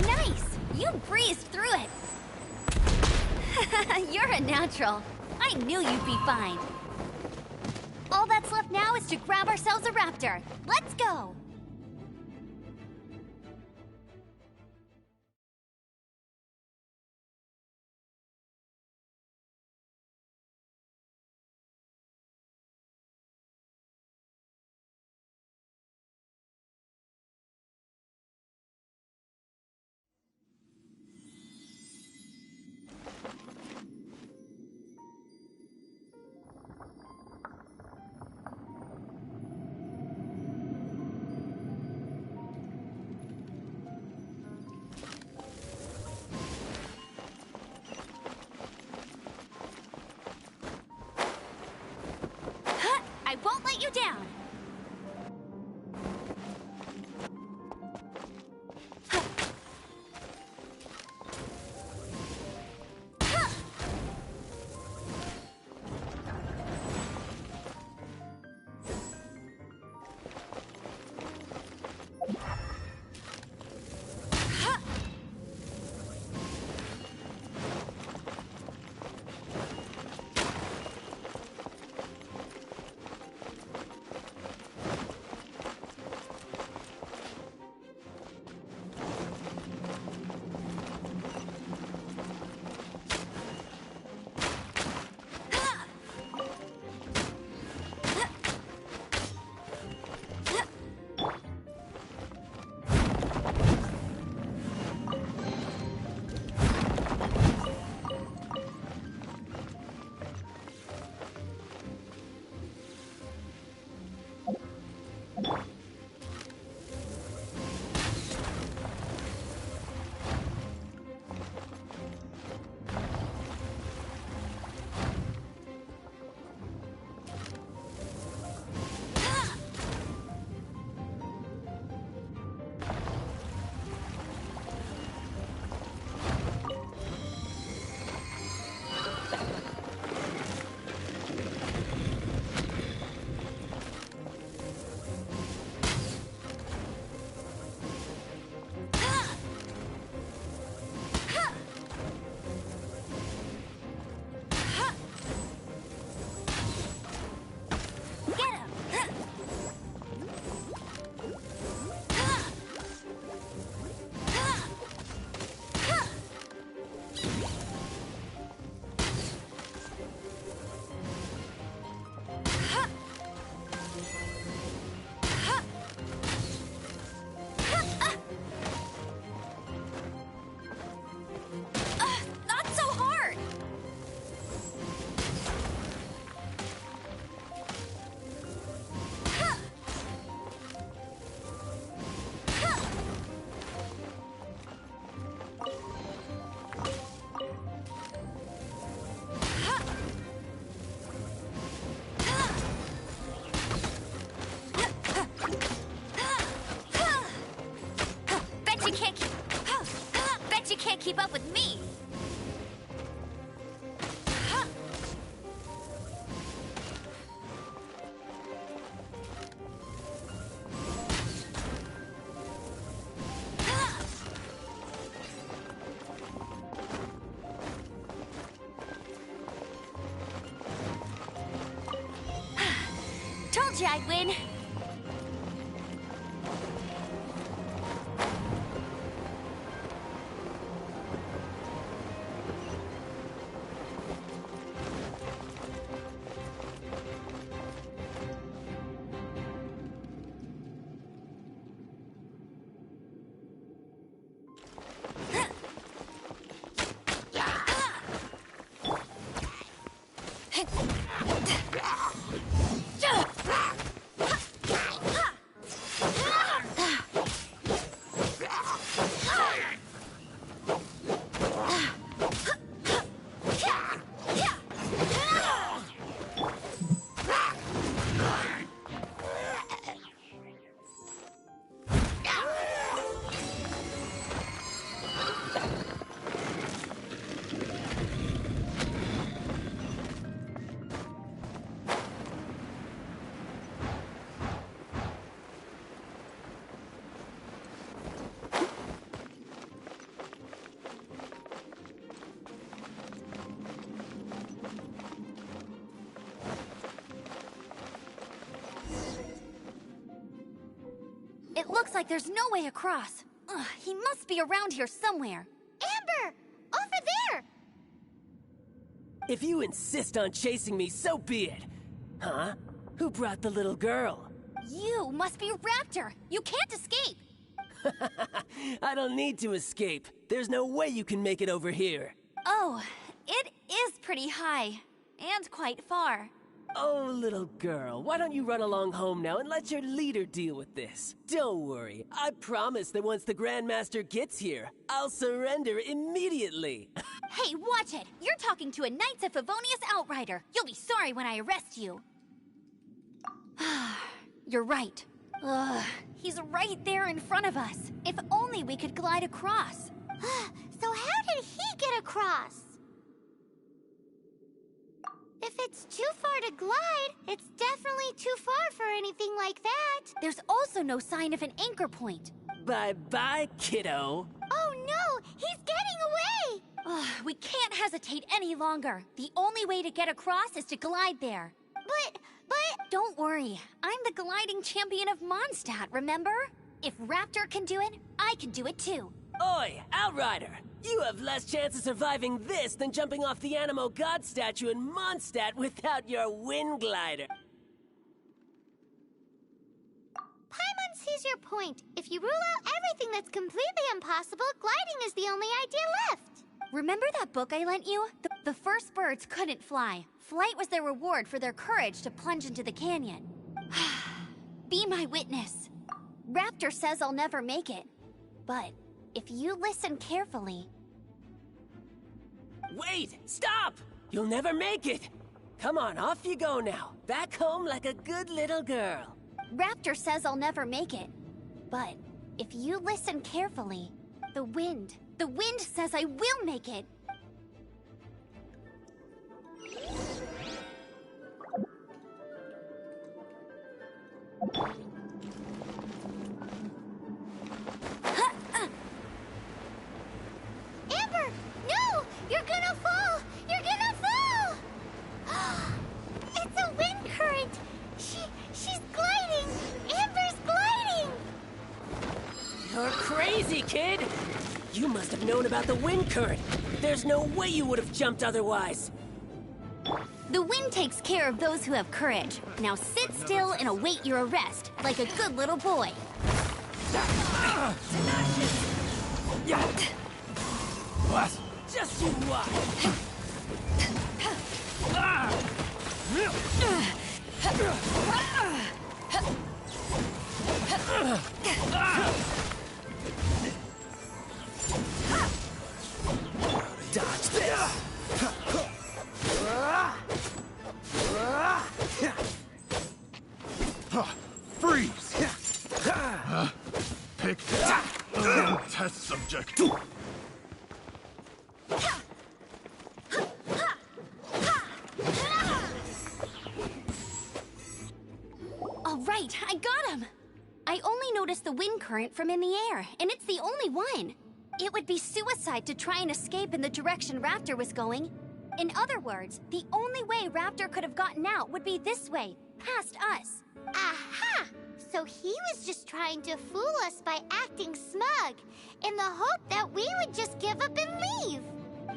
Nice! You breezed through it! You're a natural. I knew you'd be fine. All that's left now is to grab ourselves a raptor. Let's go! I won't let you down! Bet you can't keep up with me. Told you I'd win. It looks like there's no way across. Ugh, he must be around here somewhere. Amber! Over there! If you insist on chasing me, so be it. Huh? Who brought the little girl? You must be Raptor. You can't escape. I don't need to escape. There's no way you can make it over here. Oh, it is pretty high. And quite far. Oh, little girl, why don't you run along home now and let your leader deal with this? Don't worry, I promise that once the Grandmaster gets here, I'll surrender immediately. Hey, watch it! You're talking to a Knights of Favonius outrider. You'll be sorry when I arrest you. You're right. Ugh, he's right there in front of us. If only we could glide across. So how did he get across? If it's too far to glide, it's definitely too far for anything like that. There's also no sign of an anchor point. Bye-bye, kiddo. Oh no, he's getting away! We can't hesitate any longer. The only way to get across is to glide there. But... Don't worry, I'm the gliding champion of Mondstadt, remember? If Raptor can do it, I can do it too. Oi, Outrider! You have less chance of surviving this than jumping off the Animo God statue in Mondstadt without your wind glider. Paimon sees your point. If you rule out everything that's completely impossible, gliding is the only idea left. Remember that book I lent you? The first birds couldn't fly. Flight was their reward for their courage to plunge into the canyon. Be my witness. Raptor says I'll never make it. But if you listen carefully... Wait! Stop! You'll never make it! Come on, off you go now. Back home like a good little girl. Raptor says I'll never make it. But if you listen carefully, the wind says I will make it. Amber! No! You're gonna fall! You're gonna fall! It's a wind current! She's gliding! Amber's gliding! You're crazy, kid! You must have known about the wind current. There's no way you would have jumped otherwise. The wind takes care of those who have courage. Now sit still and await your arrest, like a good little boy. What? Just you watch. Dodge this. Freeze! Pick. test subject. All right, I got him! I only noticed the wind current from in the air, and it's the only one. It would be suicide to try and escape in the direction Raptor was going. In other words, the only way Raptor could have gotten out would be this way, past us. Aha! So he was just trying to fool us by acting smug, in the hope that we would just give up and leave.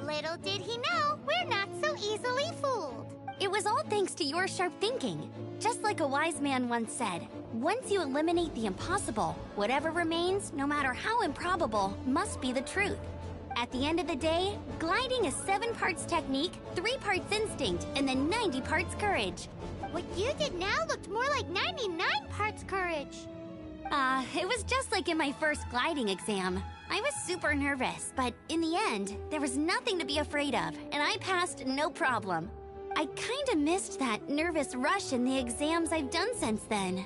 Little did he know, we're not so easily fooled. It was all thanks to your sharp thinking. Just like a wise man once said, once you eliminate the impossible, whatever remains, no matter how improbable, must be the truth. At the end of the day, gliding is 7 parts technique, 3 parts instinct, and then 90 parts courage. What you did now looked more like 99 parts courage. It was just like in my first gliding exam. I was super nervous, but in the end, there was nothing to be afraid of, and I passed no problem. I kinda missed that nervous rush in the exams I've done since then.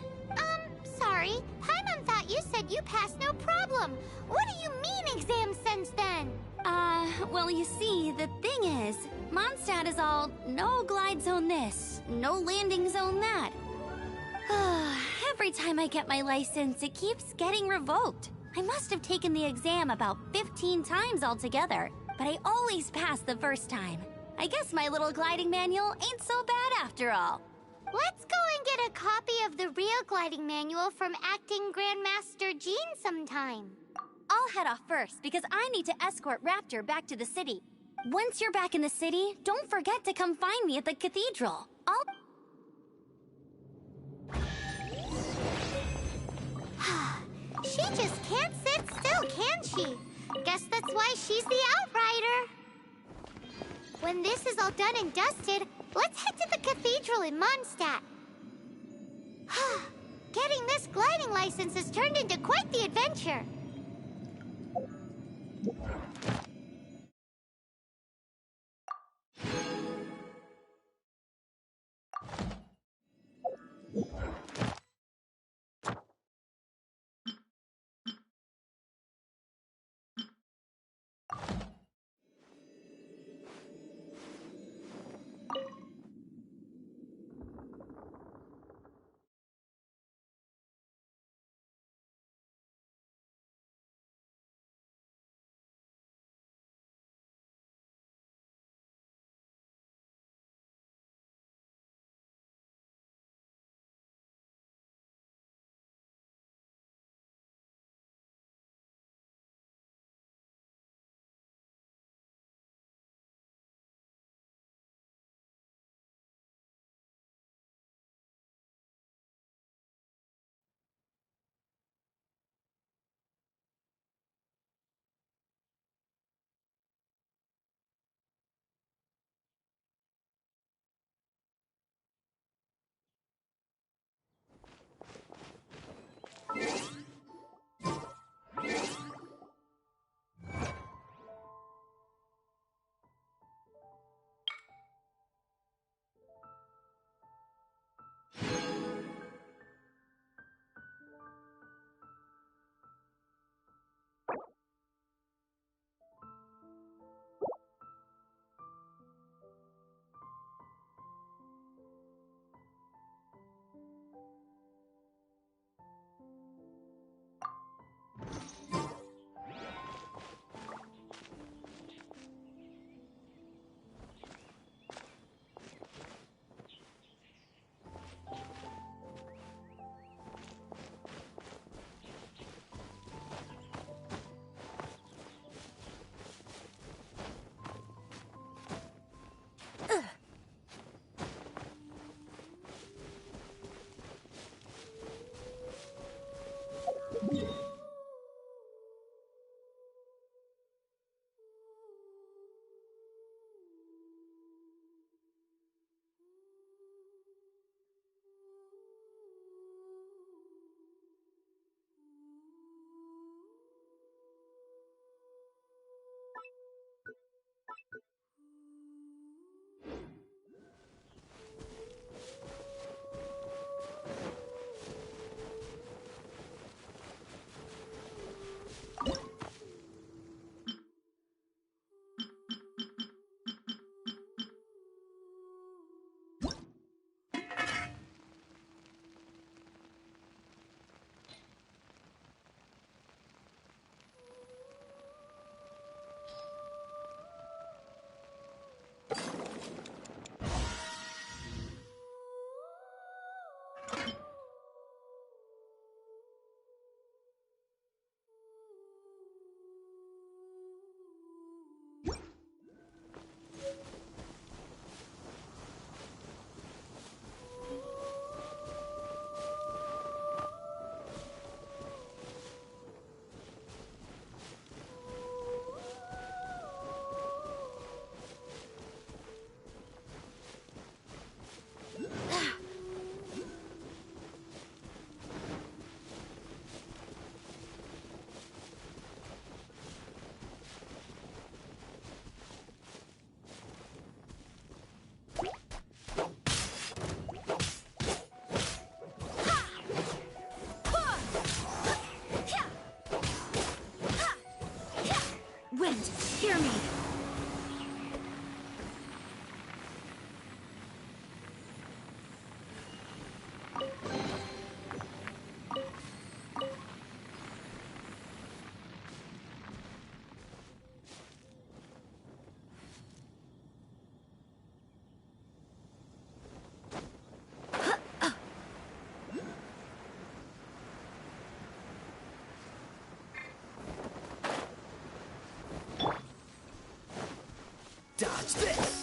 Sorry. Paimon thought you said you passed no problem. What do you mean exams since then? Well, you see, the thing is, Mondstadt is all, no glide zone this, no landing zone that. Every time I get my license, it keeps getting revoked. I must have taken the exam about 15 times altogether, but I always pass the first time. I guess my little gliding manual ain't so bad after all. Let's go and get a copy of the real gliding manual from Acting Grandmaster Jean sometime. I'll head off first because I need to escort Raptor back to the city. Once you're back in the city, don't forget to come find me at the cathedral. She just can't sit still, can she? Guess that's why she's the Outrider. When this is all done and dusted, let's head to the cathedral in Mondstadt. Getting this gliding license has turned into quite the adventure. Wind, hear me! Dodge this!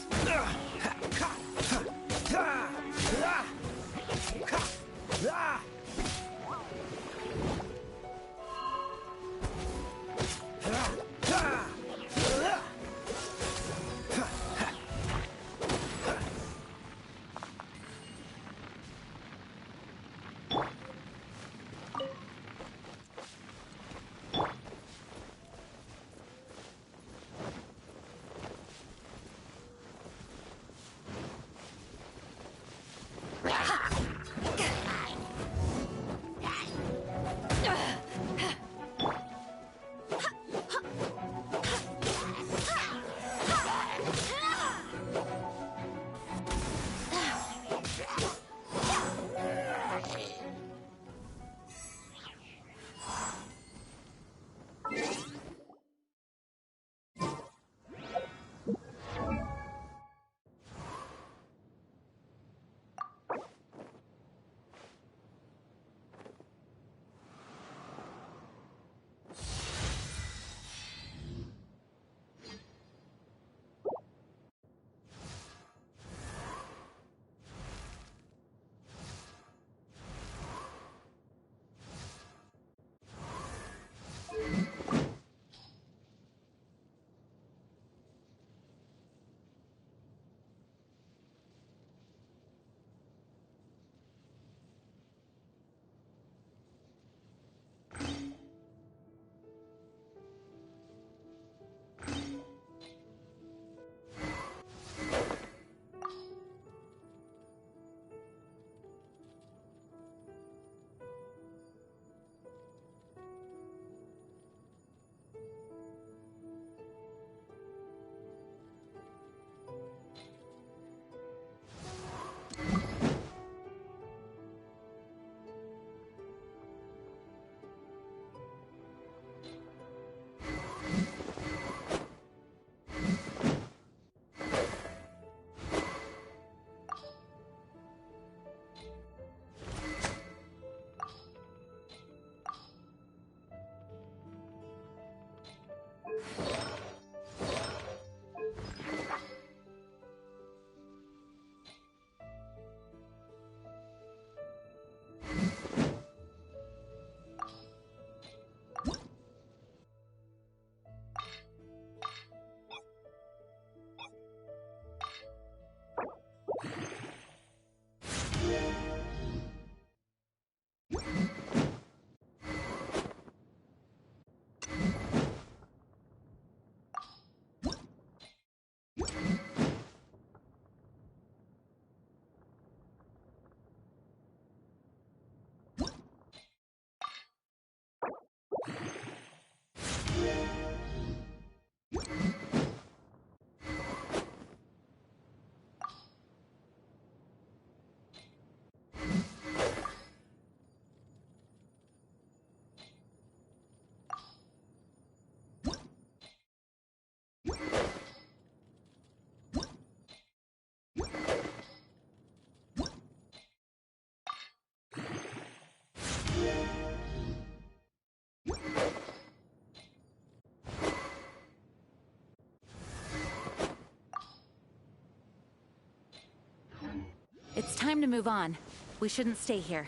It's time to move on. We shouldn't stay here.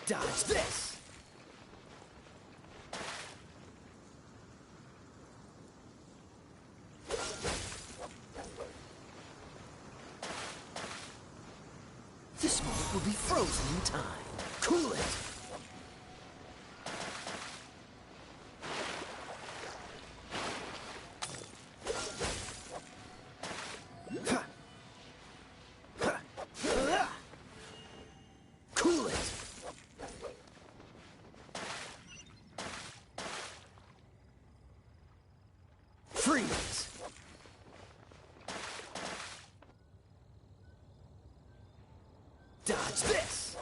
Dodge this! This moment will be frozen in time. Cool it! Cool it! Freeze! Dodge this!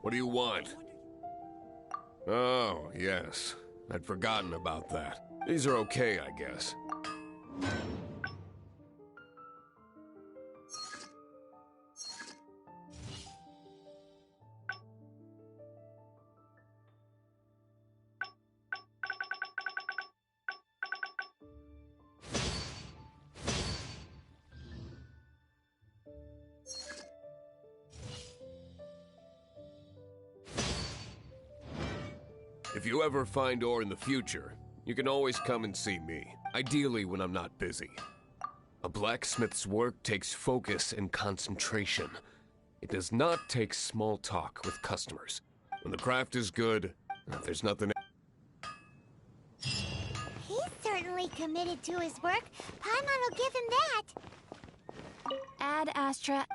What do you want? Oh, yes. I'd forgotten about that. These are okay, I guess. If you ever find ore in the future, you can always come and see me, ideally when I'm not busy. A blacksmith's work takes focus and concentration. It does not take small talk with customers. When the craft is good, if there's nothing... He's certainly committed to his work. Paimon will give him that. Ad Astra.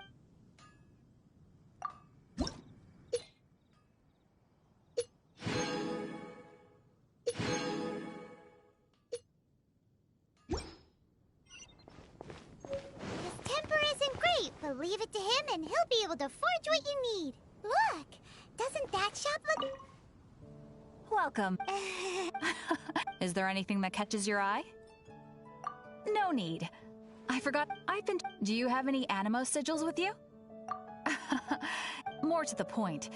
But leave it to him and he'll be able to forge what you need. Look! Doesn't that shop look... Welcome. Is there anything that catches your eye? No need. I forgot. Do you have any Animo sigils with you? More to the point.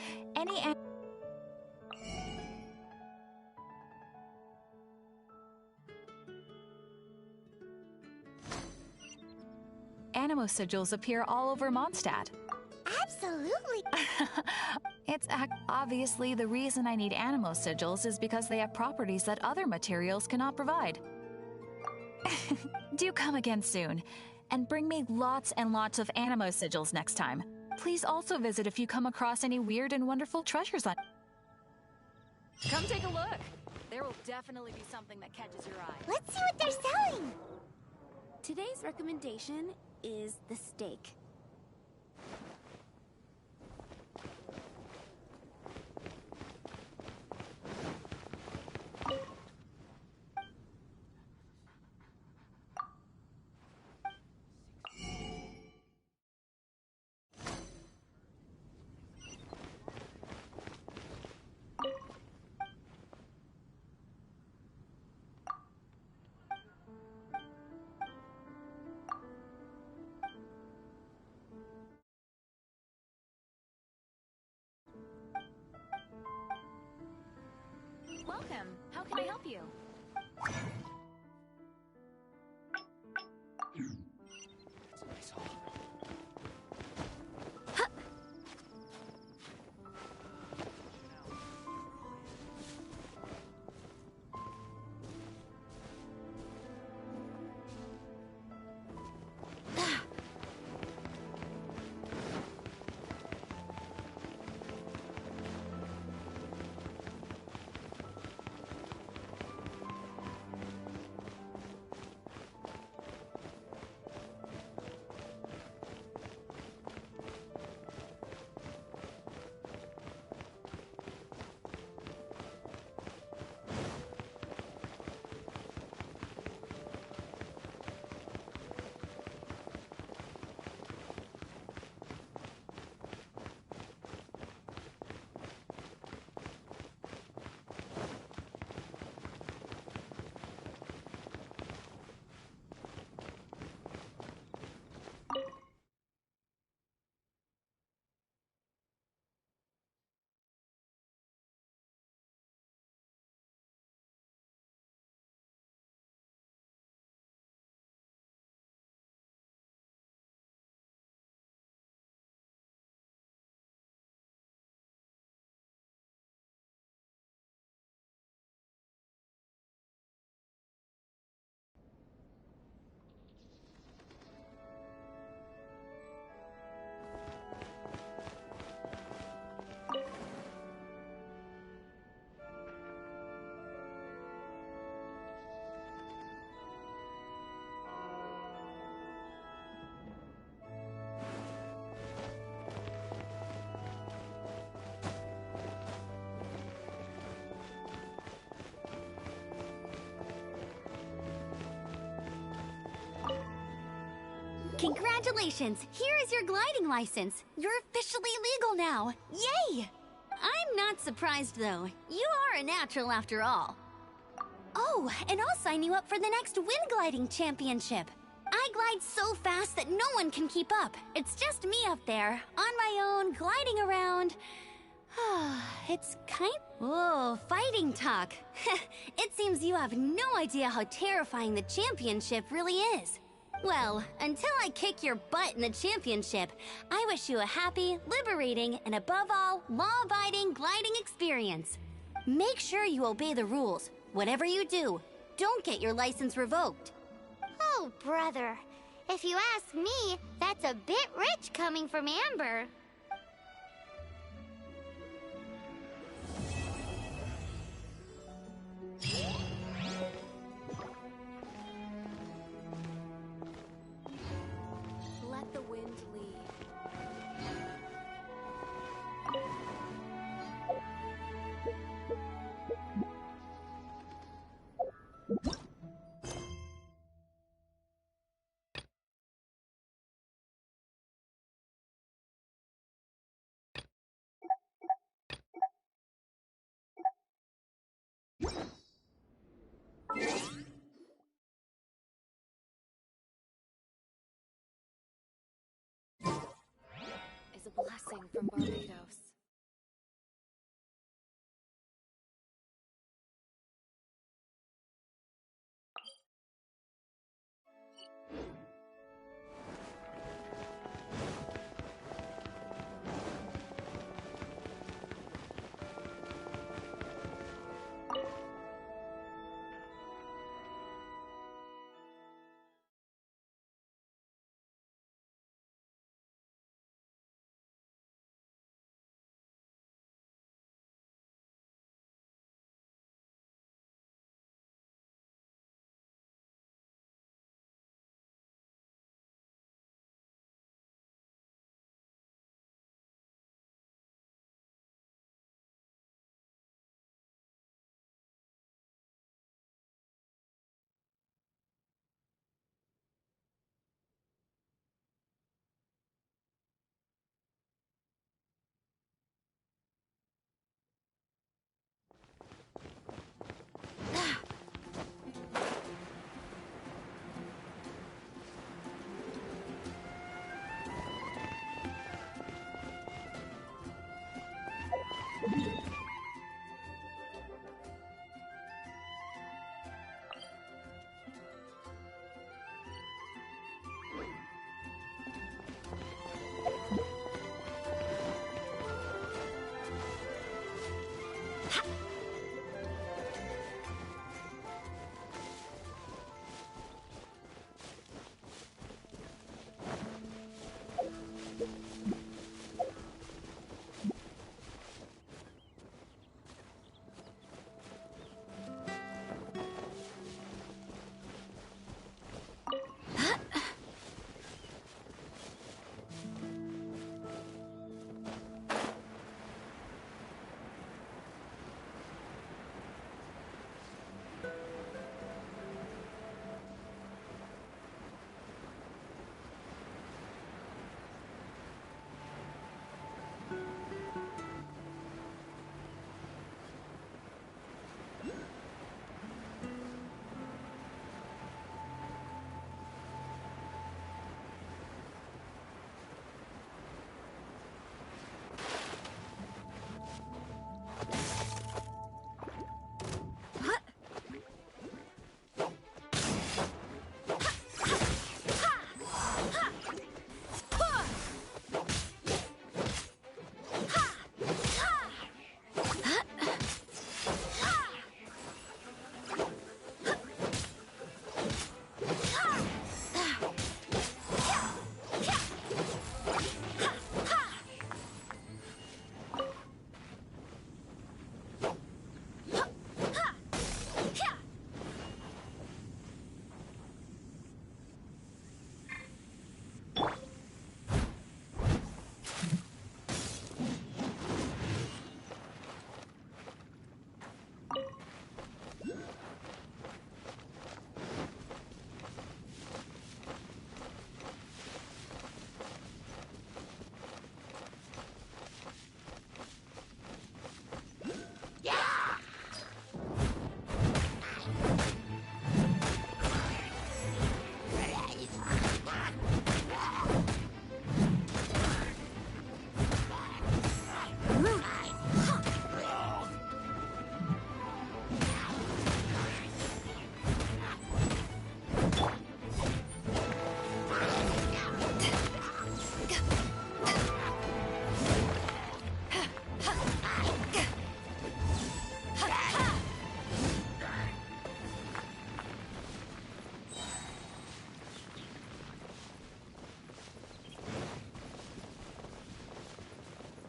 Animo sigils appear all over Mondstadt. Absolutely. It's obviously the reason I need Animo sigils is because they have properties that other materials cannot provide. Do come again soon, and bring me lots and lots of Animo sigils next time. Please also visit if you come across any weird and wonderful treasures on... Come take a look. There will definitely be something that catches your eye. Let's see what they're selling. Today's recommendation is the steak. Welcome. How can I help you? Congratulations! Here is your gliding license. You're officially legal now. Yay! I'm not surprised, though. You are a natural after all. Oh, and I'll sign you up for the next wind gliding championship. I glide so fast that no one can keep up. It's just me up there, on my own, gliding around. It's kind... Whoa, fighting talk. It seems you have no idea how terrifying the championship really is. Well, until I kick your butt in the championship, I wish you a happy, liberating, and above all, law-abiding gliding experience. Make sure you obey the rules. Whatever you do, don't get your license revoked. Oh, brother. If you ask me, that's a bit rich coming from Amber. Let the wind lead. Is a blessing from Barbados.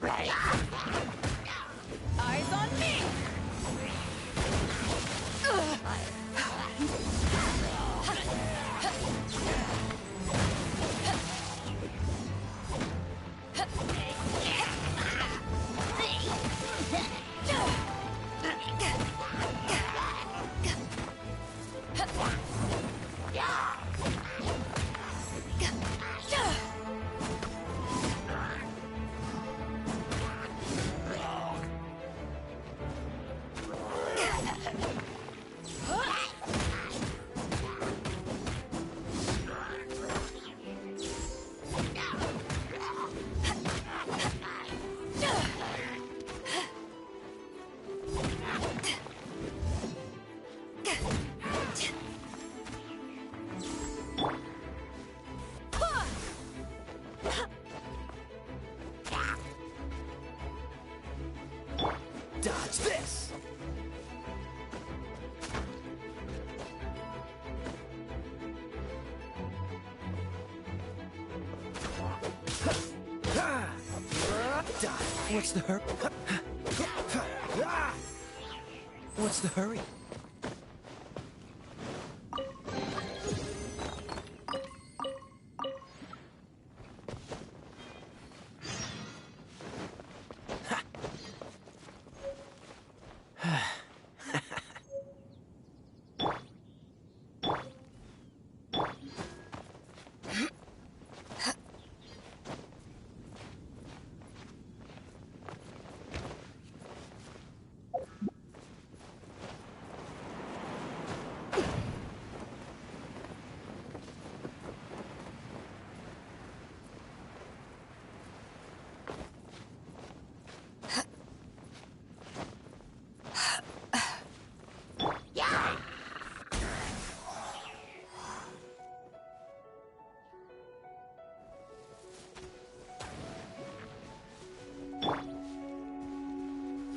Eyes on me! Dodge this! What's the hurry? What's the hurry?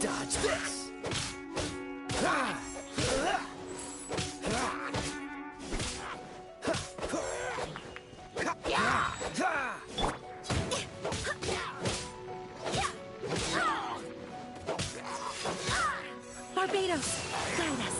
Dodge this! Barbados, guide us.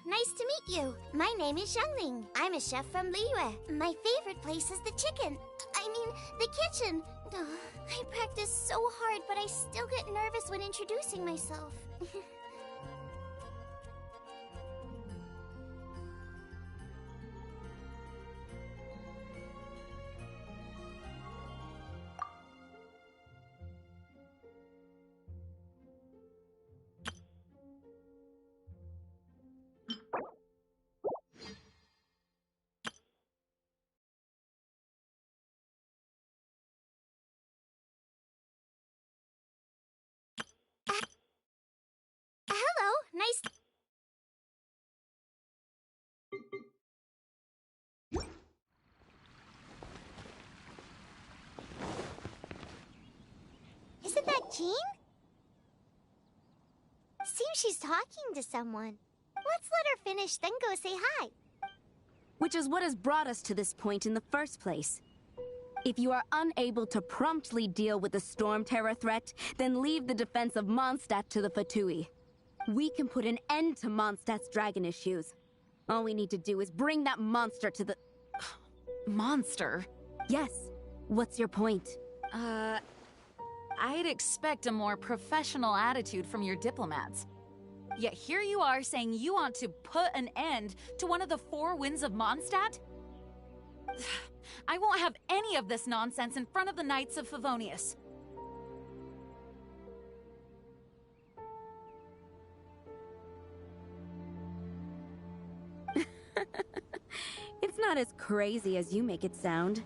Nice to meet you. My name is Xiangling. I'm a chef from Liyue. My favorite place is the the kitchen. I practice so hard, but I still get nervous when introducing myself. nice... Isn't that Jean? Seems she's talking to someone. Let's let her finish, then go say hi. Which is what has brought us to this point in the first place. If you are unable to promptly deal with the Storm Terror threat, then leave the defense of Mondstadt to the Fatui. We can put an end to Mondstadt's dragon issues. All we need to do is bring that monster to the... Monster? Yes. What's your point? I'd expect a more professional attitude from your diplomats. Yet here you are saying you want to put an end to one of the four winds of Mondstadt? I won't have any of this nonsense in front of the Knights of Favonius. It's not as crazy as you make it sound.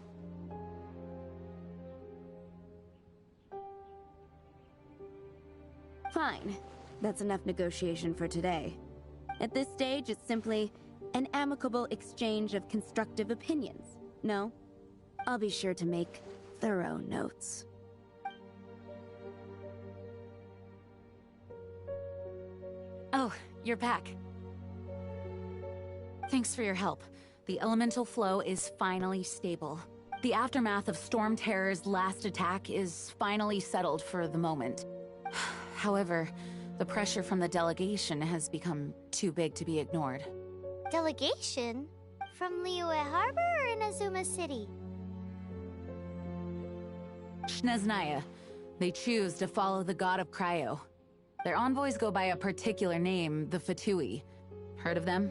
Fine. That's enough negotiation for today. At this stage, it's simply an amicable exchange of constructive opinions. No? I'll be sure to make thorough notes. Oh, you're back. Thanks for your help. The elemental flow is finally stable. The aftermath of Storm Terror's last attack is finally settled for the moment. However, the pressure from the delegation has become too big to be ignored. Delegation? From Liyue Harbor or Inazuma City? Snezhnaya. They choose to follow the god of Cryo. Their envoys go by a particular name, the Fatui. Heard of them?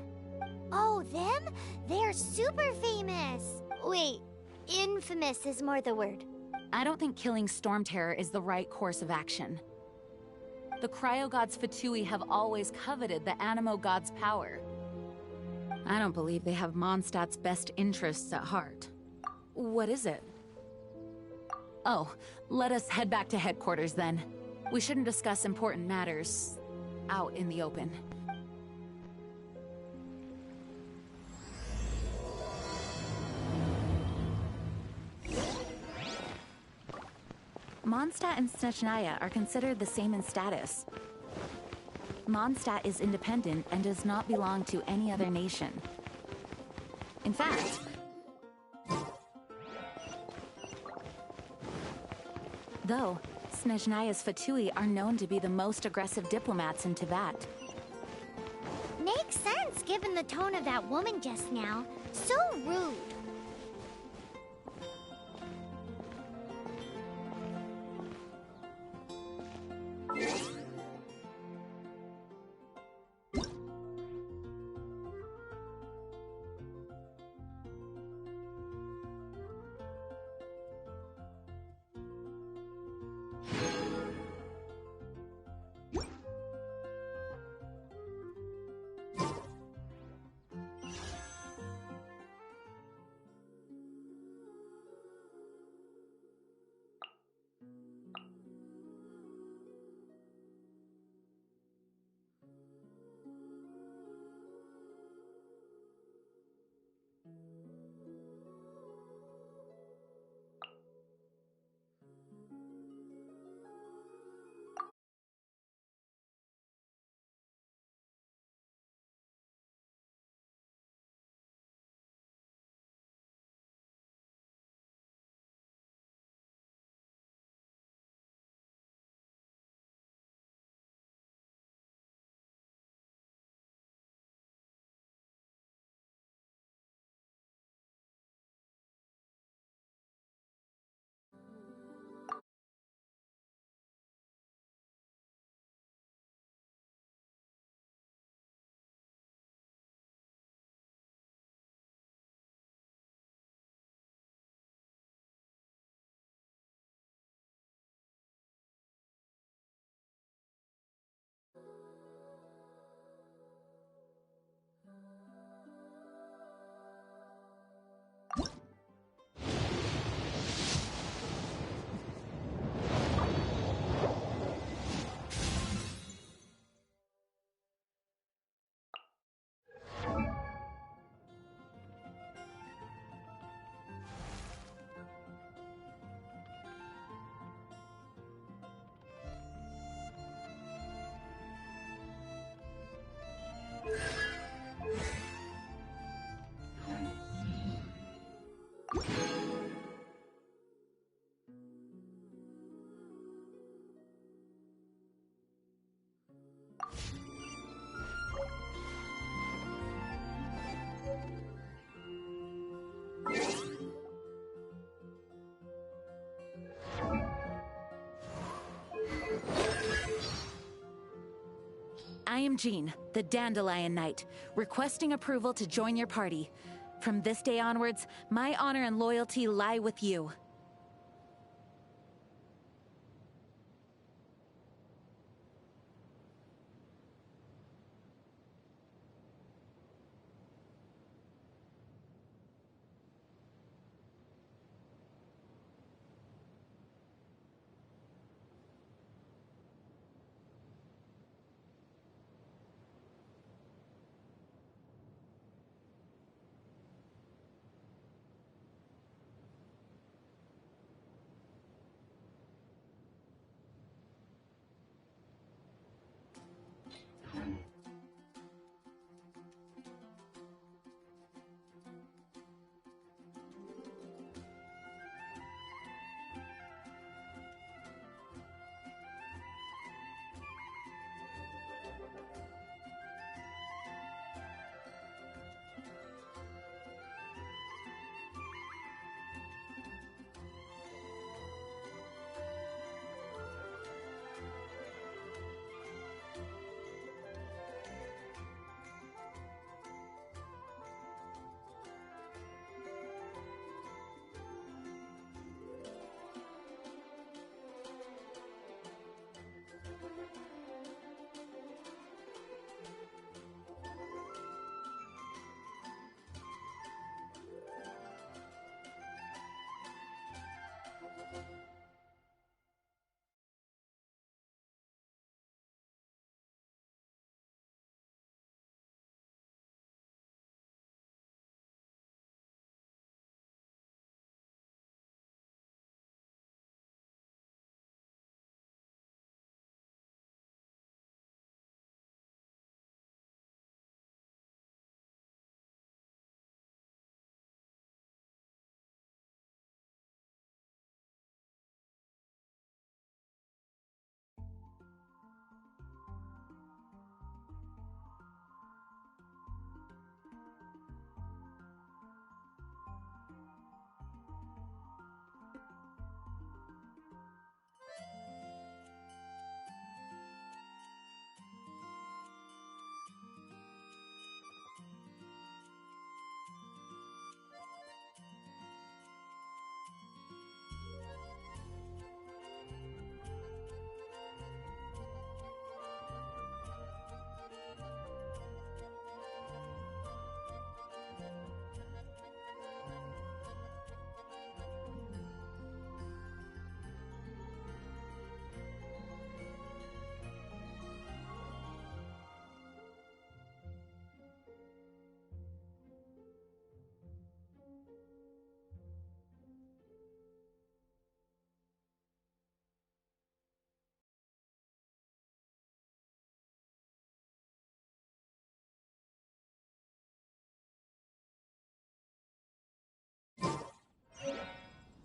Oh, them? They're super famous! Wait, infamous is more the word. I don't think killing Storm Terror is the right course of action. The Cryo God's Fatui have always coveted the Animo God's power. I don't believe they have Mondstadt's best interests at heart. What is it? Oh, let us head back to headquarters then. We shouldn't discuss important matters out in the open. Mondstadt and Snezhnaya are considered the same in status. Mondstadt is independent and does not belong to any other nation. In fact, though, Snezhnaya's Fatui are known to be the most aggressive diplomats in Teyvat. Makes sense given the tone of that woman just now. So rude. I am Jean, the Dandelion Knight, requesting approval to join your party. From this day onwards, my honor and loyalty lie with you.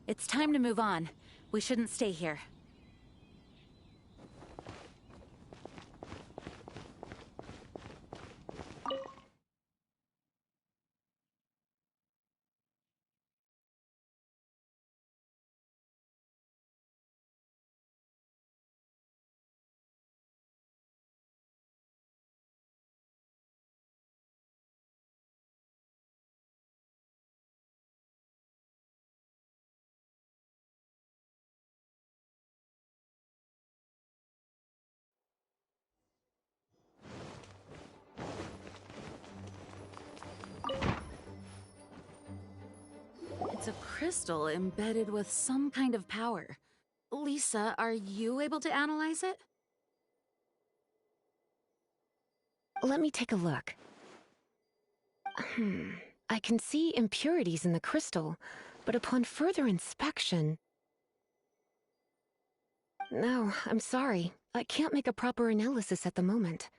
It's time to move on. We shouldn't stay here. It's a crystal embedded with some kind of power. Lisa, are you able to analyze it? Let me take a look. I can see impurities in the crystal, but upon further inspection... No, I'm sorry. I can't make a proper analysis at the moment.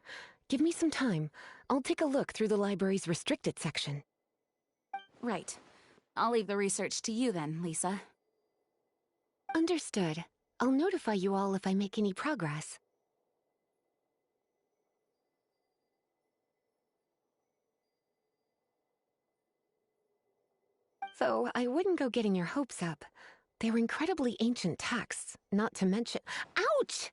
Give me some time. I'll take a look through the library's restricted section. Right. I'll leave the research to you then, Lisa. Understood. I'll notify you all if I make any progress. Though I wouldn't go getting your hopes up. They're incredibly ancient texts, not to mention— Ouch!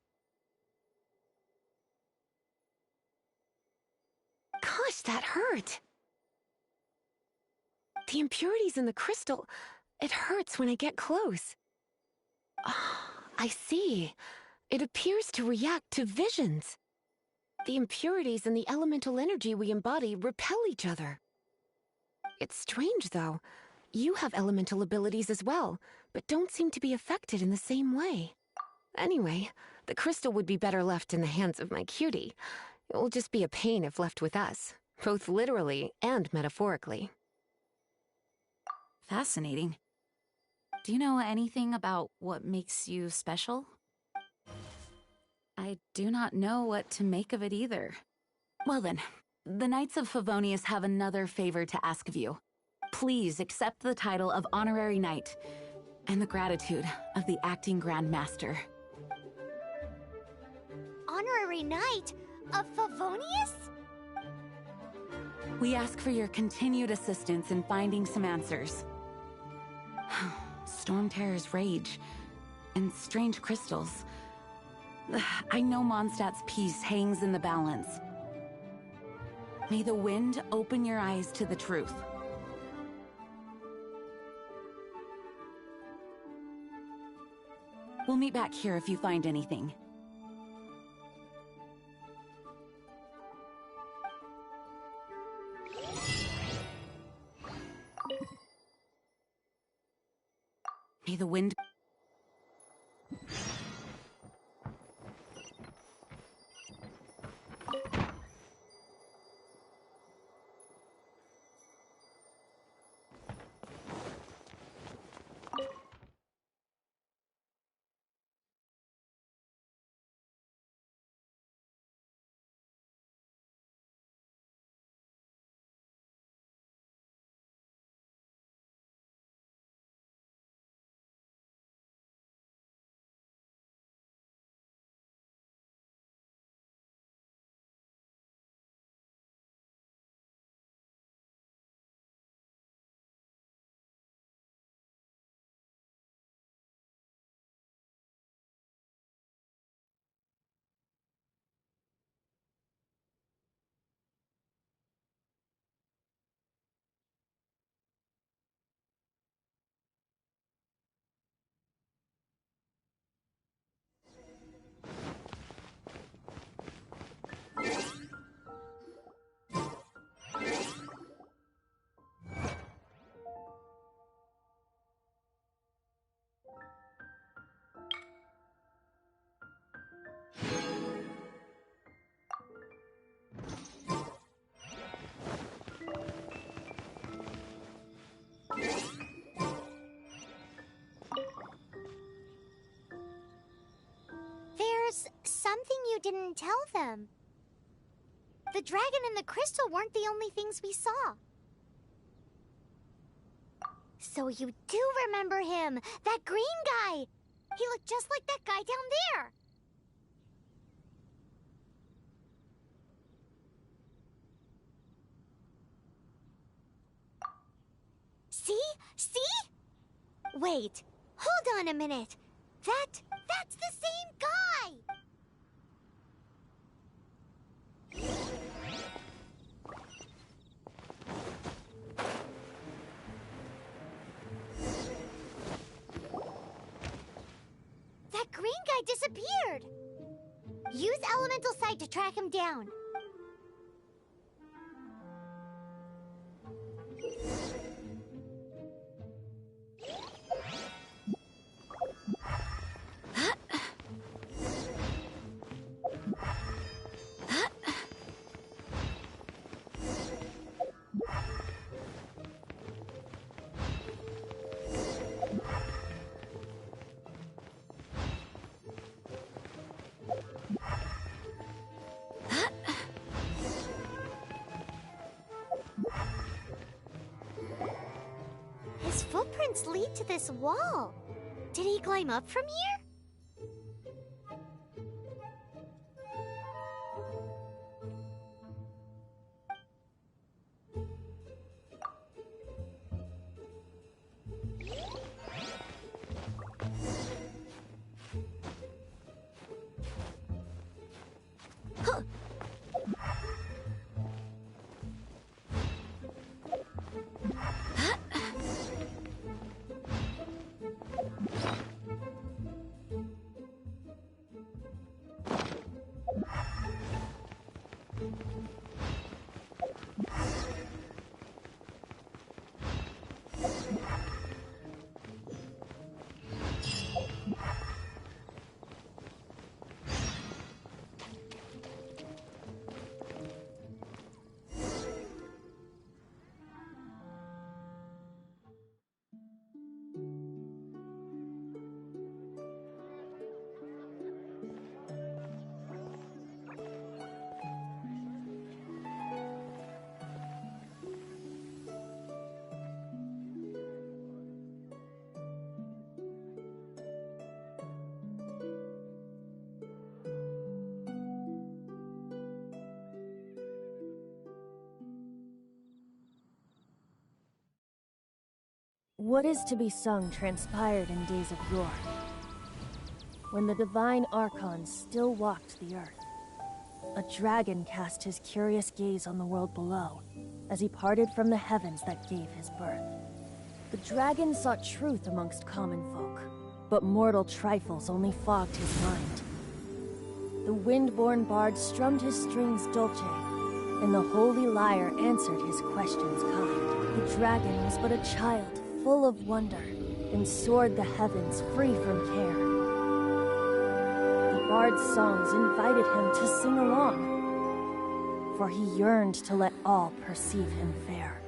Gosh, that hurt. The impurities in the crystal, it hurts when I get close. Ah, I see. It appears to react to visions. The impurities and the elemental energy we embody repel each other. It's strange, though. You have elemental abilities as well, but don't seem to be affected in the same way. Anyway, the crystal would be better left in the hands of my cutie. It will just be a pain if left with us, both literally and metaphorically. Fascinating. Do you know anything about what makes you special? I do not know what to make of it either. Well then, the Knights of Favonius have another favor to ask of you. Please accept the title of Honorary Knight and the gratitude of the Acting Grand Master. Honorary Knight of Favonius? We ask for your continued assistance in finding some answers. Storm Terror's rage and strange crystals. I know Mondstadt's peace hangs in the balance. May the wind open your eyes to the truth. We'll meet back here if you find anything. May the wind... There's something you didn't tell them. The dragon and the crystal weren't the only things we saw. So you do remember him, that green guy. He looked just like that guy down there. See? See? Wait, hold on a minute. That's the same guy! That green guy disappeared! Use Elemental Sight to track him down. His footprints lead to this wall. Did he climb up from here? What is to be sung transpired in days of yore, when the divine archons still walked the earth. A dragon cast his curious gaze on the world below, as he parted from the heavens that gave his birth. The dragon sought truth amongst common folk, but mortal trifles only fogged his mind. The wind-born bard strummed his strings dolce, and the holy lyre answered his questions kind. The dragon was but a child, full of wonder, and soared the heavens free from care. The bard's songs invited him to sing along, for he yearned to let all perceive him fair.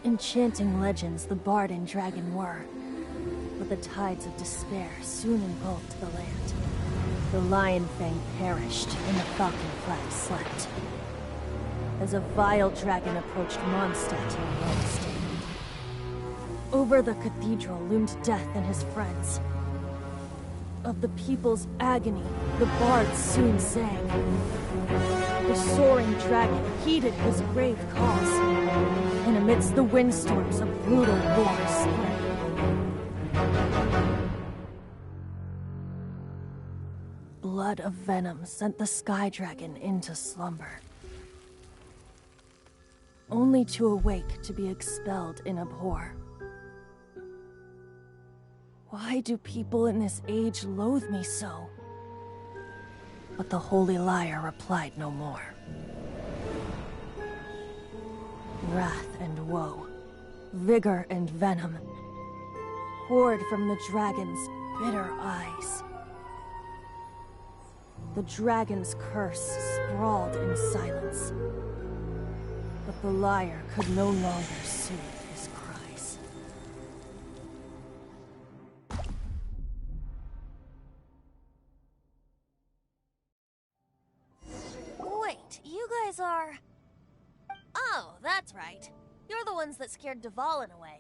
Enchanting legends the bard and dragon were, but the tides of despair soon engulfed the land. The lion fang perished, and the falcon flag slept, as a vile dragon approached Mondstadt in Rome state. Over the cathedral loomed death and his friends. Of the people's agony, the bard soon sang. The soaring dragon heeded his grave calls, and amidst the windstorms a brutal war spread. Blood of venom sent the sky dragon into slumber, only to awake to be expelled in abhor. Why do people in this age loathe me so? But the holy lyre replied no more. Wrath and woe, vigor and venom, poured from the dragon's bitter eyes. The dragon's curse sprawled in silence, but the lyre could no longer soothe his cries. Wait, you guys are... Oh, that's right. You're the ones that scared Dvalin away.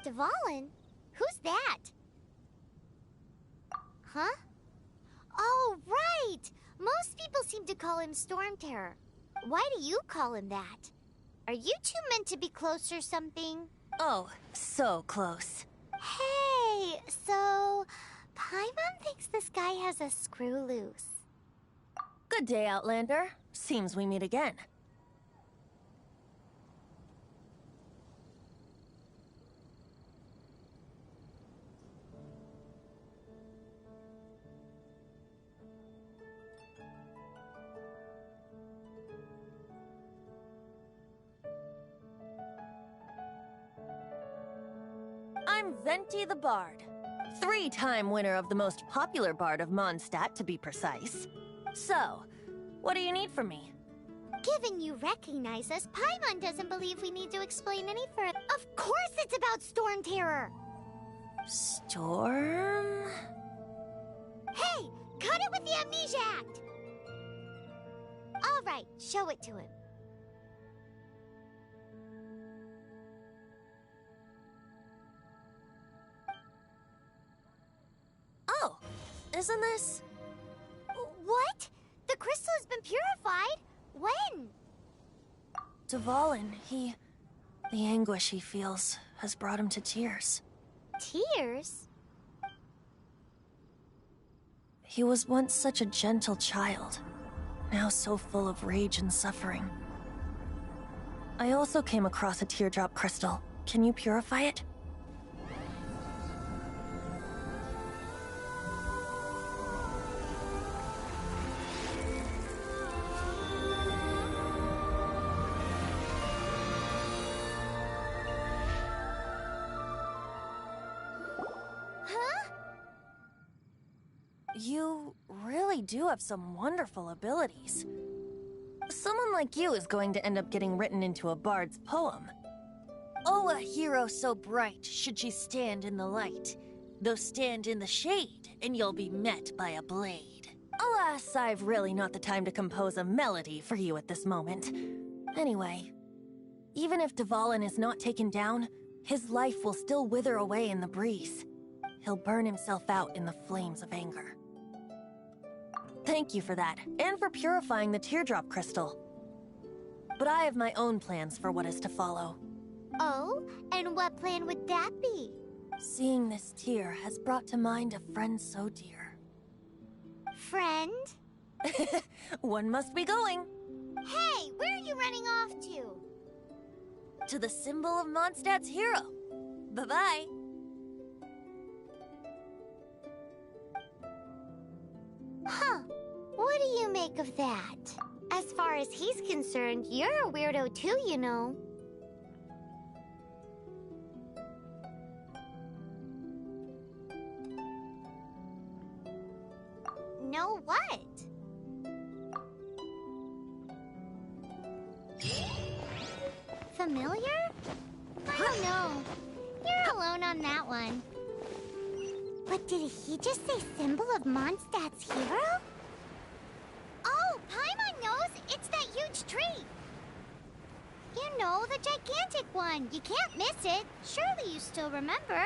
Dvalin? Who's that? Huh? Oh, right! Most people seem to call him Storm Terror. Why do you call him that? Are you two meant to be close or something? Oh, so close. Hey, so... Paimon thinks this guy has a screw loose. Good day, Outlander. Seems we meet again. I'm Venti the Bard. 3-time winner of the most popular bard of Mondstadt, to be precise. So, what do you need from me? Given you recognize us, Paimon doesn't believe we need to explain any further. Of course it's about Storm Terror! Storm? Hey! Cut it with the Amnesia Act! Alright, show it to him. Oh, isn't this... What? The crystal has been purified? When? Dvalin, the anguish he feels has brought him to tears. Tears? He was once such a gentle child, now so full of rage and suffering. I also came across a teardrop crystal. Can you purify it? really do have some wonderful abilities. Someone like you is going to end up getting written into a bard's poem. Oh, a hero so bright, should she stand in the light. Though stand in the shade, and you'll be met by a blade. Alas, I've really not the time to compose a melody for you at this moment. Anyway, even if Dvalin is not taken down, his life will still wither away in the breeze. He'll burn himself out in the flames of anger. Thank you for that, and for purifying the teardrop crystal. But I have my own plans for what is to follow. Oh, and what plan would that be? Seeing this tear has brought to mind a friend so dear. Friend? One must be going. Hey, where are you running off to? To the symbol of Mondstadt's hero. Bye-bye. Huh. What do you make of that? As far as he's concerned, you're a weirdo too, you know. Know what? Familiar? I don't know. You're alone on that one. But did he just say symbol of Mondstadt's hero? Oh, Paimon knows! It's that huge tree! You know, the gigantic one. You can't miss it. Surely you still remember.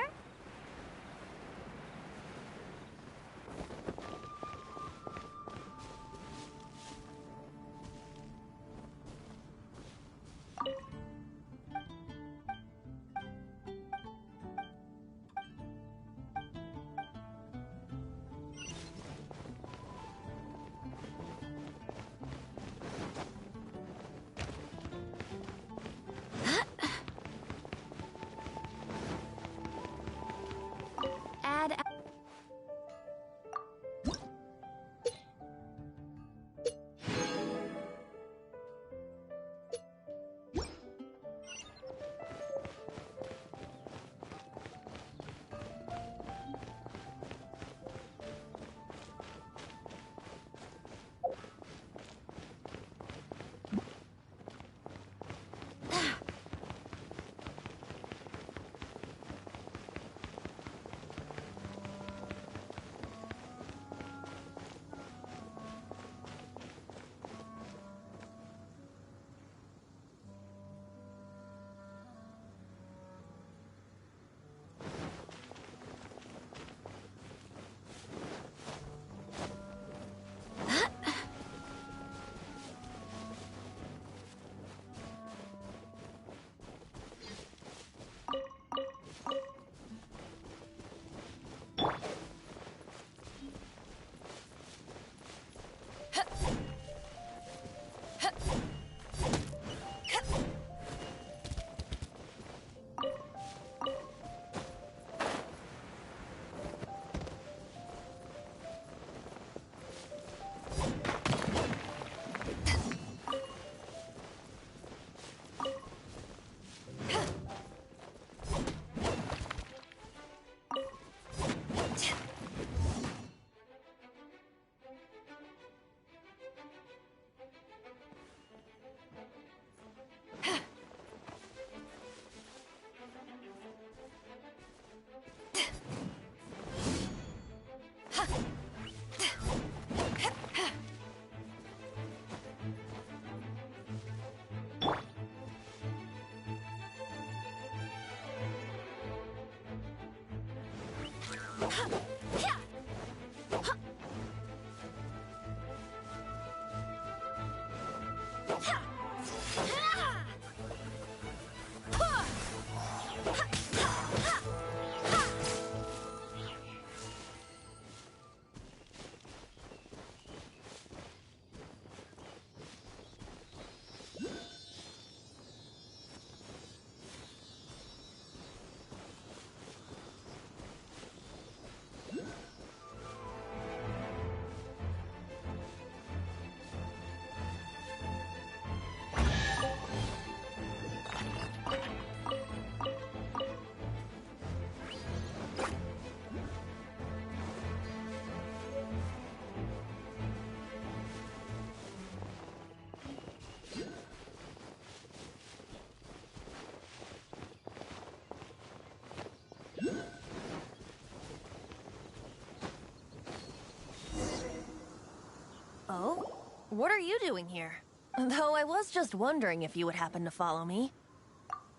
what are you doing here? Though I was just wondering if you would happen to follow me.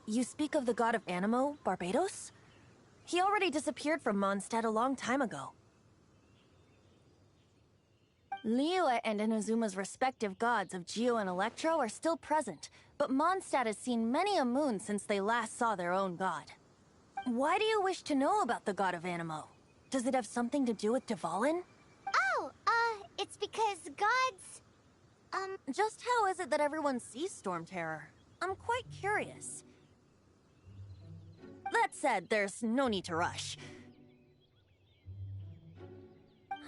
You speak of the god of Anemo, Barbados? He already disappeared from Mondstadt a long time ago. Liyue and Inazuma's respective gods of Geo and Electro are still present, but Mondstadt has seen many a moon since they last saw their own god. Why do you wish to know about the god of Anemo? Does it have something to do with Dvalin? Oh, it's because gods... Just how is it that everyone sees Storm Terror? I'm quite curious. That said, there's no need to rush.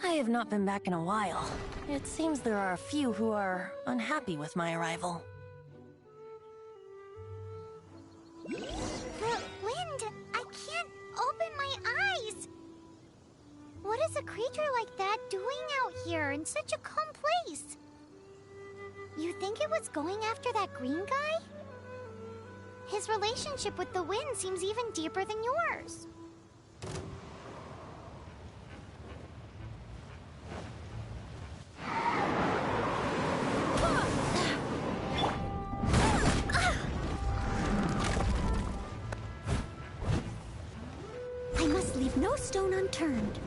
I have not been back in a while. It seems there are a few who are unhappy with my arrival. The wind! I can't open my eyes! What is a creature like that doing out here in such a calm place? You think it was going after that green guy? His relationship with the wind seems even deeper than yours. I must leave no stone unturned.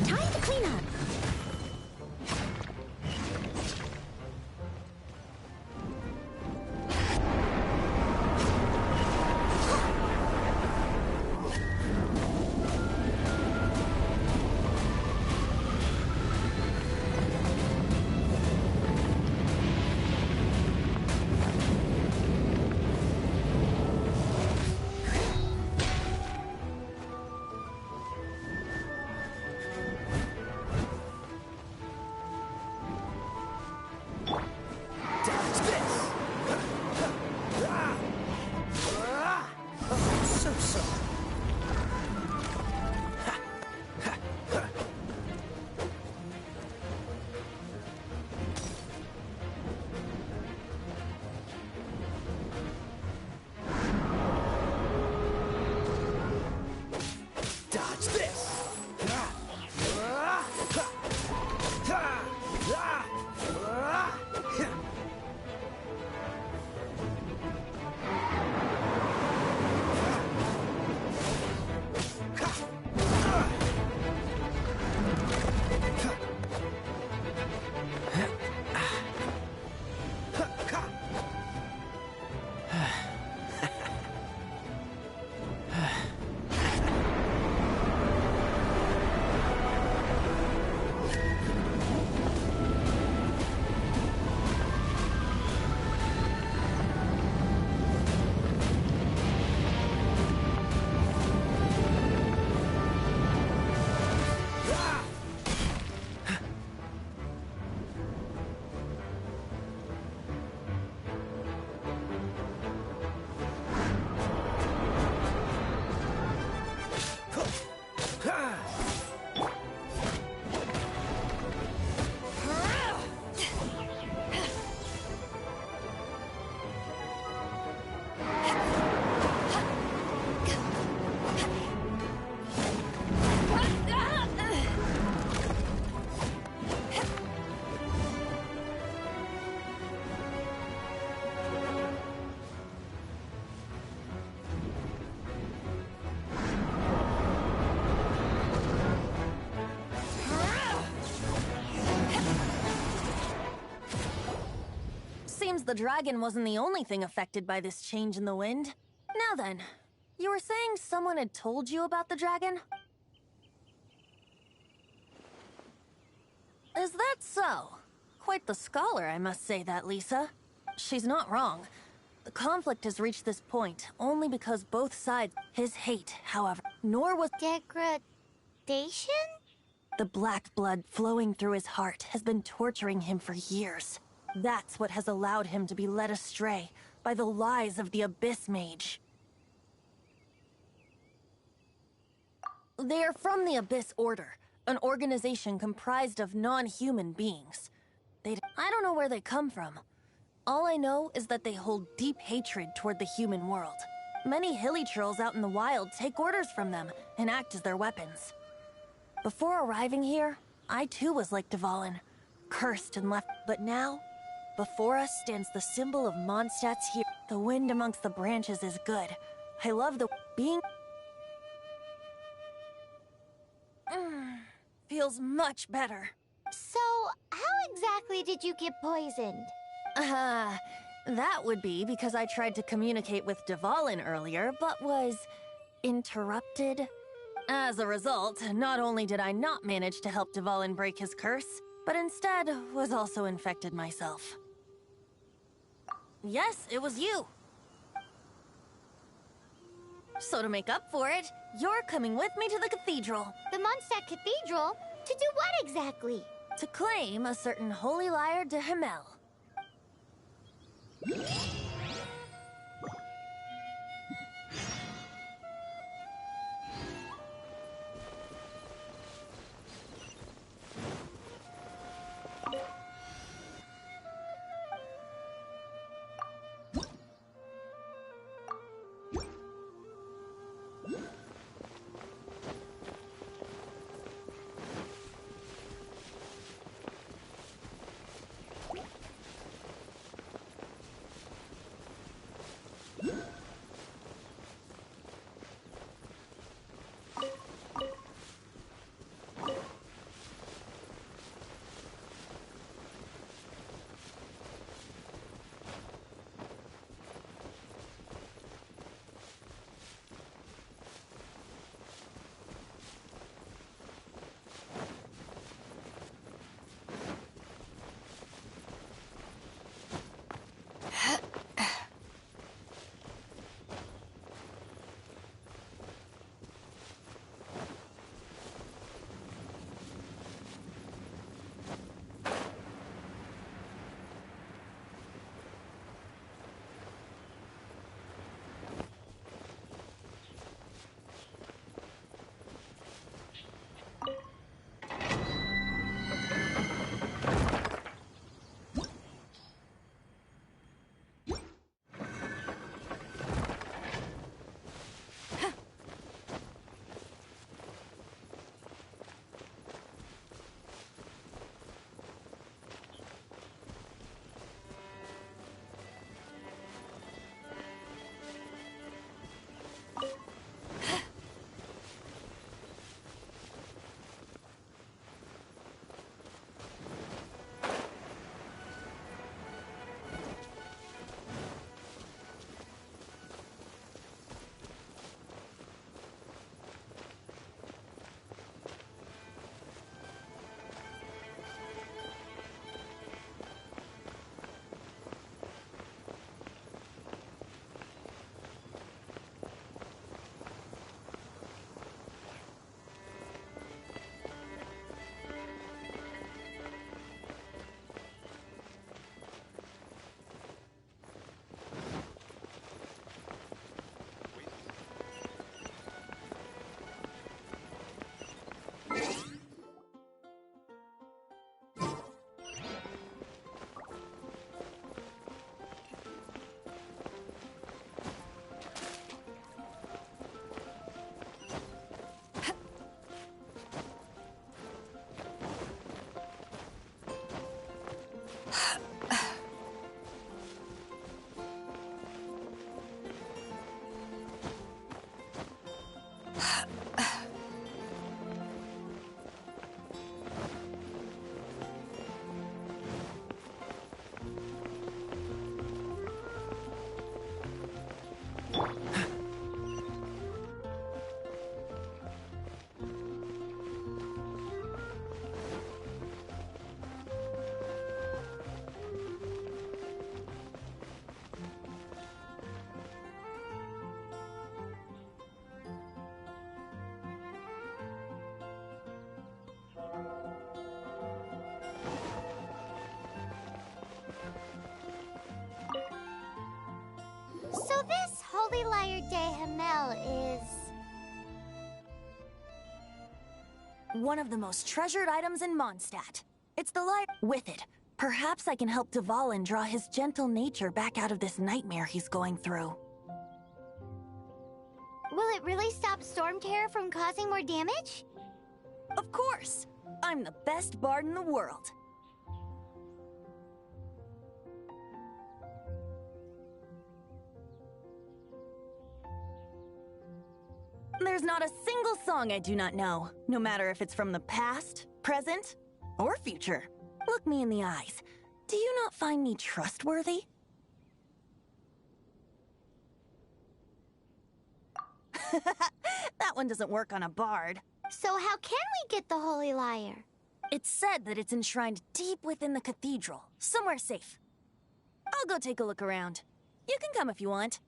Time to clean up. Seems the dragon wasn't the only thing affected by this change in the wind. Now then, you were saying someone had told you about the dragon? Is that so? Quite the scholar, I must say that, Lisa. She's not wrong. The conflict has reached this point only because both sides... His hate, however, nor was... Degradation? The black blood flowing through his heart has been torturing him for years. That's what has allowed him to be led astray by the lies of the Abyss Mage. They are from the Abyss Order, an organization comprised of non-human beings. I don't know where they come from. All I know is that they hold deep hatred toward the human world. Many hilichurls out in the wild take orders from them and act as their weapons. Before arriving here, I too was like Dvalin, cursed and left. But now, before us stands the symbol of Mondstadt's here. The wind amongst the branches is good. I love the being... feels much better. So, how exactly did you get poisoned? That would be because I tried to communicate with Dvalin earlier, but was interrupted. As a result, not only did I not manage to help Dvalin break his curse, but instead was also infected myself. Yes, it was you. So to make up for it, you're coming with me to the cathedral. The Mondstadt Cathedral? To do what exactly? To claim a certain holy lyre de Himmel. So this Holy Lyre de Himmel is... one of the most treasured items in Mondstadt. It's the lyre. With it, Perhaps I can help Dvalin draw his gentle nature back out of this nightmare he's going through. Will it really stop Storm Terror from causing more damage? Of course! I'm the best bard in the world. There's not a single song I do not know, no matter if it's from the past, present, or future. Look me in the eyes. Do you not find me trustworthy? That one doesn't work on a bard. So how can we get the Holy Lyre? It's said that it's enshrined deep within the cathedral, somewhere safe. I'll go take a look around. You can come if you want.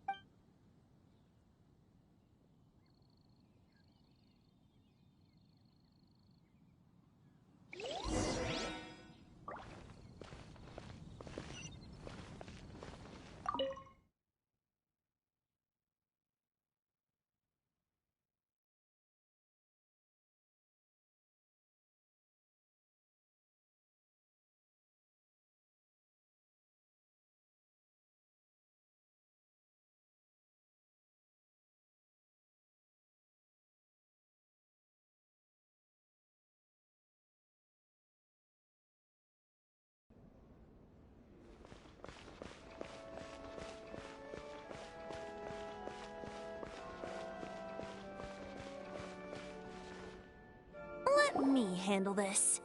Let me handle this.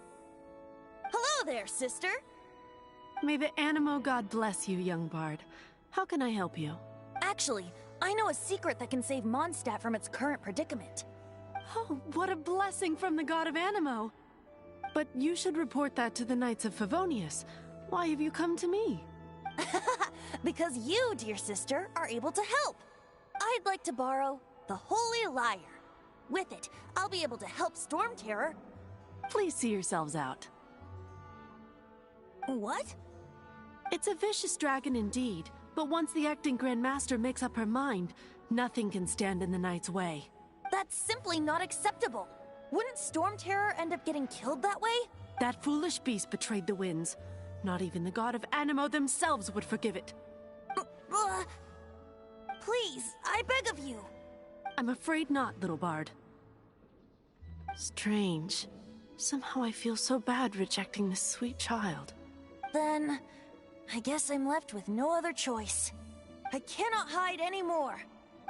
Hello there, sister! May the Animo God bless you, young bard. How can I help you? Actually, I know a secret that can save Mondstadt from its current predicament. Oh, what a blessing from the god of Animo! But you should report that to the Knights of Favonius. Why have you come to me? Because you, dear sister, are able to help. I'd like to borrow the Holy Lyre. With it, I'll be able to help Storm Terror. Please see yourselves out. What? It's a vicious dragon indeed, but once the acting Grand Master makes up her mind, nothing can stand in the Knight's way. That's simply not acceptable. Wouldn't Storm Terror end up getting killed that way? That foolish beast betrayed the winds. Not even the god of Animo themselves would forgive it. Please, I beg of you. I'm afraid not, little bard. Strange. Somehow I feel so bad rejecting this sweet child. Then, I guess I'm left with no other choice. I cannot hide anymore.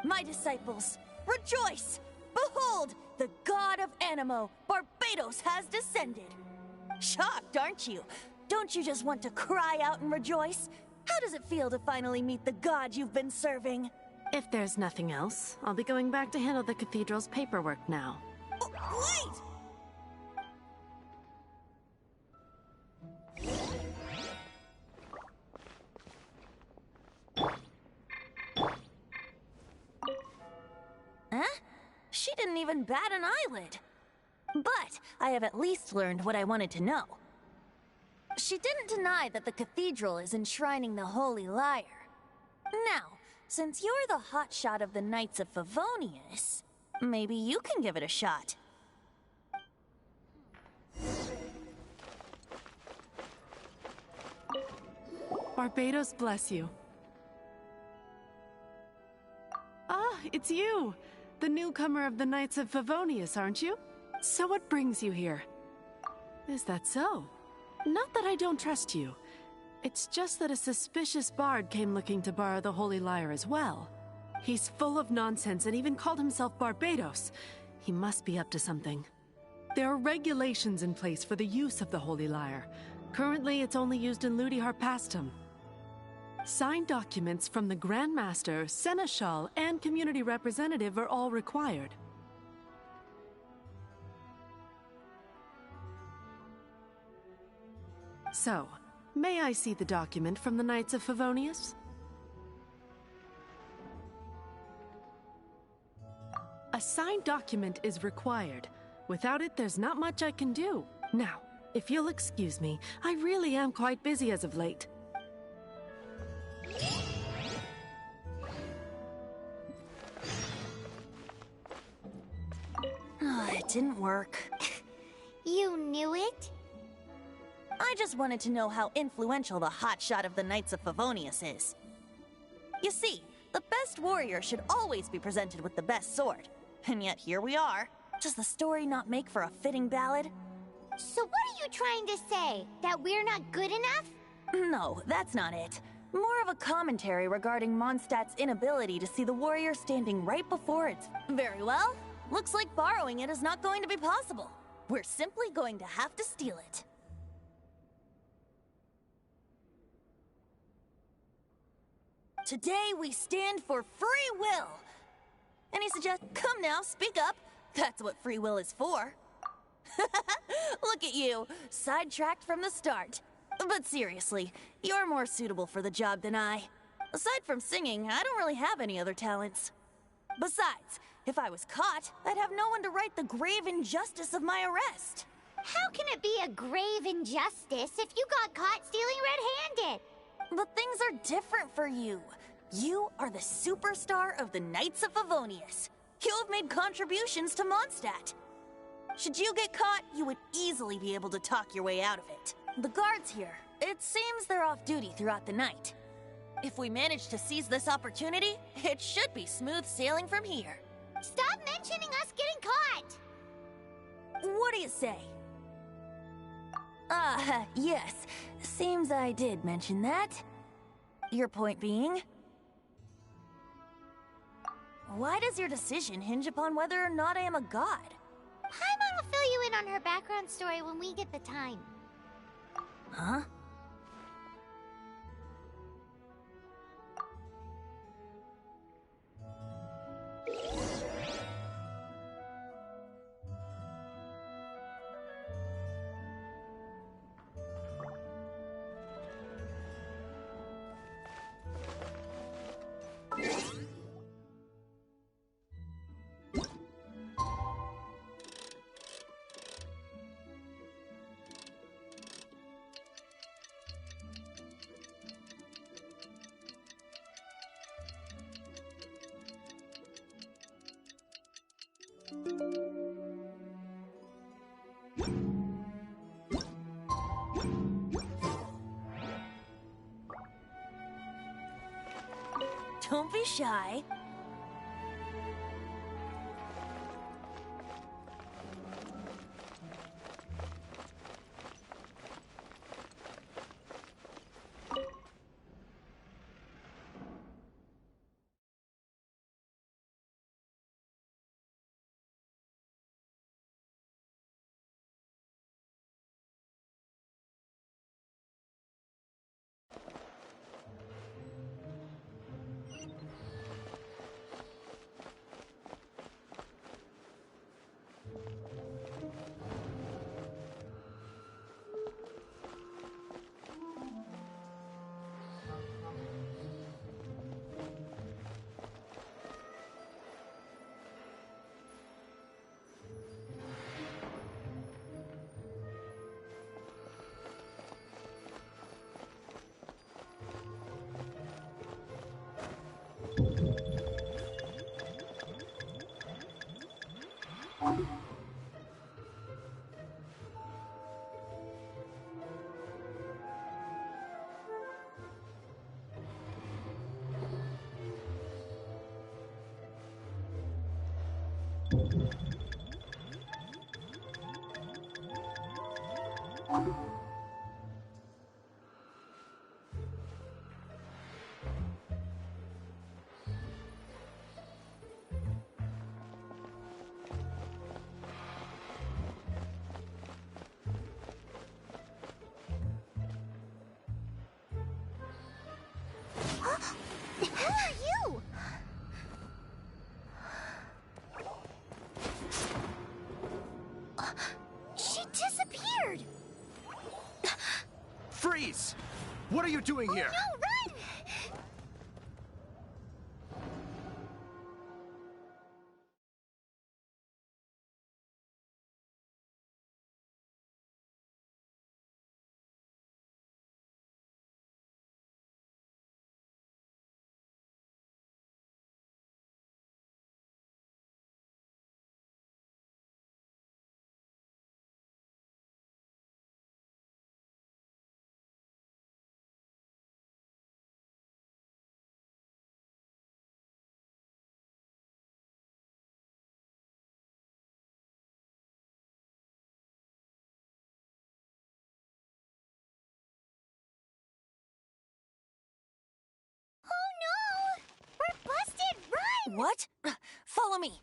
My disciples, rejoice! Behold, the god of Animo, Barbatos, has descended. Shocked, aren't you? Don't you just want to cry out and rejoice? How does it feel to finally meet the god you've been serving? If there's nothing else, I'll be going back to handle the cathedral's paperwork now. Wait! Huh? She didn't even bat an eyelid. But I have at least learned what I wanted to know. She didn't deny that the cathedral is enshrining the Holy Lyre. Now, since you're the hotshot of the Knights of Favonius, maybe you can give it a shot. Barbatos bless you. Ah, it's you! The newcomer of the Knights of Favonius, aren't you? So what brings you here? Is that so? Not that I don't trust you. It's just that a suspicious bard came looking to borrow the Holy Lyre as well. He's full of nonsense and even called himself Barbatos. He must be up to something. There are regulations in place for the use of the Holy Lyre. Currently, it's only used in Ludi Harpastum. Signed documents from the Grand Master, Seneschal, and community representative are all required. So, may I see the document from the Knights of Favonius? A signed document is required. Without it, there's not much I can do. Now, if you'll excuse me, I really am quite busy as of late. It didn't work. You knew it? I I just wanted to know how influential the hotshot of the Knights of Favonius is. You see, the best warrior should always be presented with the best sword. And yet here we are. Does the story not make for a fitting ballad? So what are you trying to say? That we're not good enough? No, that's not it. More of a commentary regarding Mondstadt's inability to see the warrior standing right before it. Very well. Looks like borrowing it is not going to be possible. We're simply going to have to steal it. Today we stand for free will. Any suggestions? Come now, speak up. That's what free will is for. Look at you, sidetracked from the start. But seriously, you're more suitable for the job than I. Aside from singing, I don't really have any other talents. Besides, if I was caught, I'd have no one to right the grave injustice of my arrest. How can it be a grave injustice if you got caught stealing red-handed? But things are different for you. You are the superstar of the Knights of Favonius. You have made contributions to Mondstadt. Should you get caught, you would easily be able to talk your way out of it. The guards here, it seems they're off duty throughout the night. If we manage to seize this opportunity, it should be smooth sailing from here. Stop mentioning us getting caught! What do you say? Yes. Seems I did mention that. Your point being? Why does your decision hinge upon whether or not I am a god? Paimon will fill you in on her background story when we get the time. Huh? Don't be shy. Who are you? She disappeared! Freeze! What are you doing here? No, What? Follow me.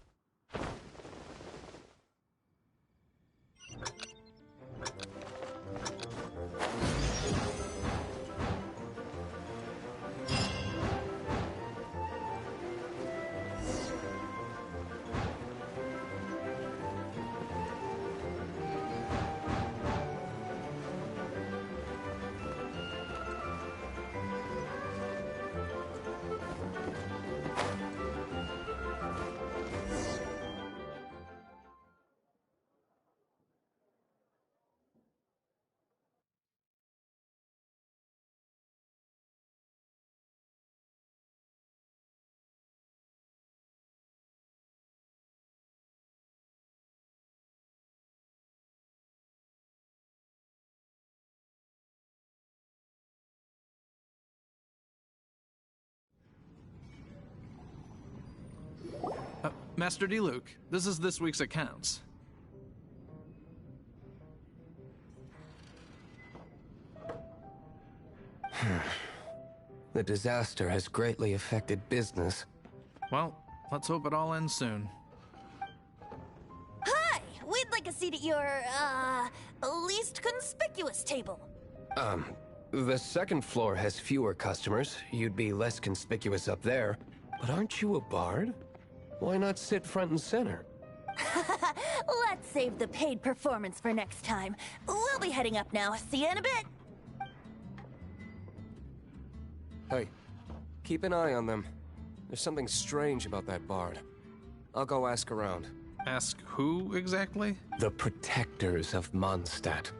Master D. Luke, this is this week's accounts. The disaster has greatly affected business. Well, let's hope it all ends soon. Hi! We'd like a seat at your, least conspicuous table. The second floor has fewer customers. You'd be less conspicuous up there. But aren't you a bard? Why not sit front and center? Let's save the paid performance for next time. We'll be heading up now. See you in a bit. Hey, keep an eye on them. There's something strange about that bard. I'll go ask around. Ask who exactly? The protectors of Mondstadt.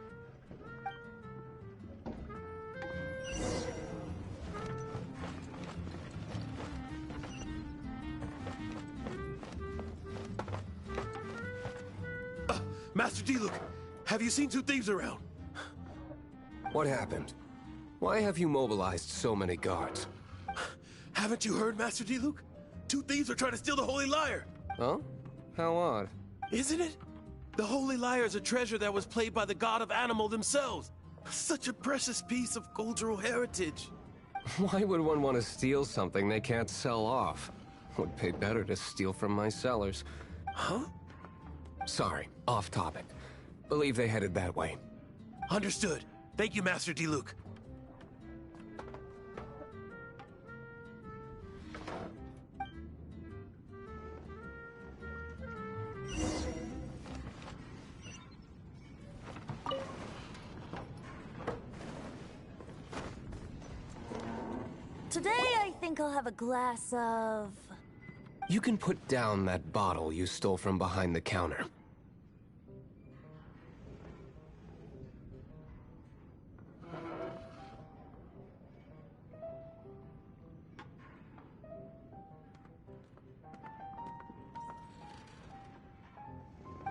Master D-Luke, have you seen two thieves around? What happened? Why have you mobilized so many guards? Haven't you heard, Master D-Luke? Two thieves are trying to steal the Holy Lyre. Huh? How odd. Isn't it? The Holy Lyre is a treasure that was played by the god of animal themselves. Such a precious piece of cultural heritage. Why would one want to steal something they can't sell off? Would pay better to steal from my sellers. Huh? Sorry, off topic. Believe they headed that way. Understood. Thank you, Master D-Luke. Today, I think I'll have a glass of... You can put down that bottle you stole from behind the counter.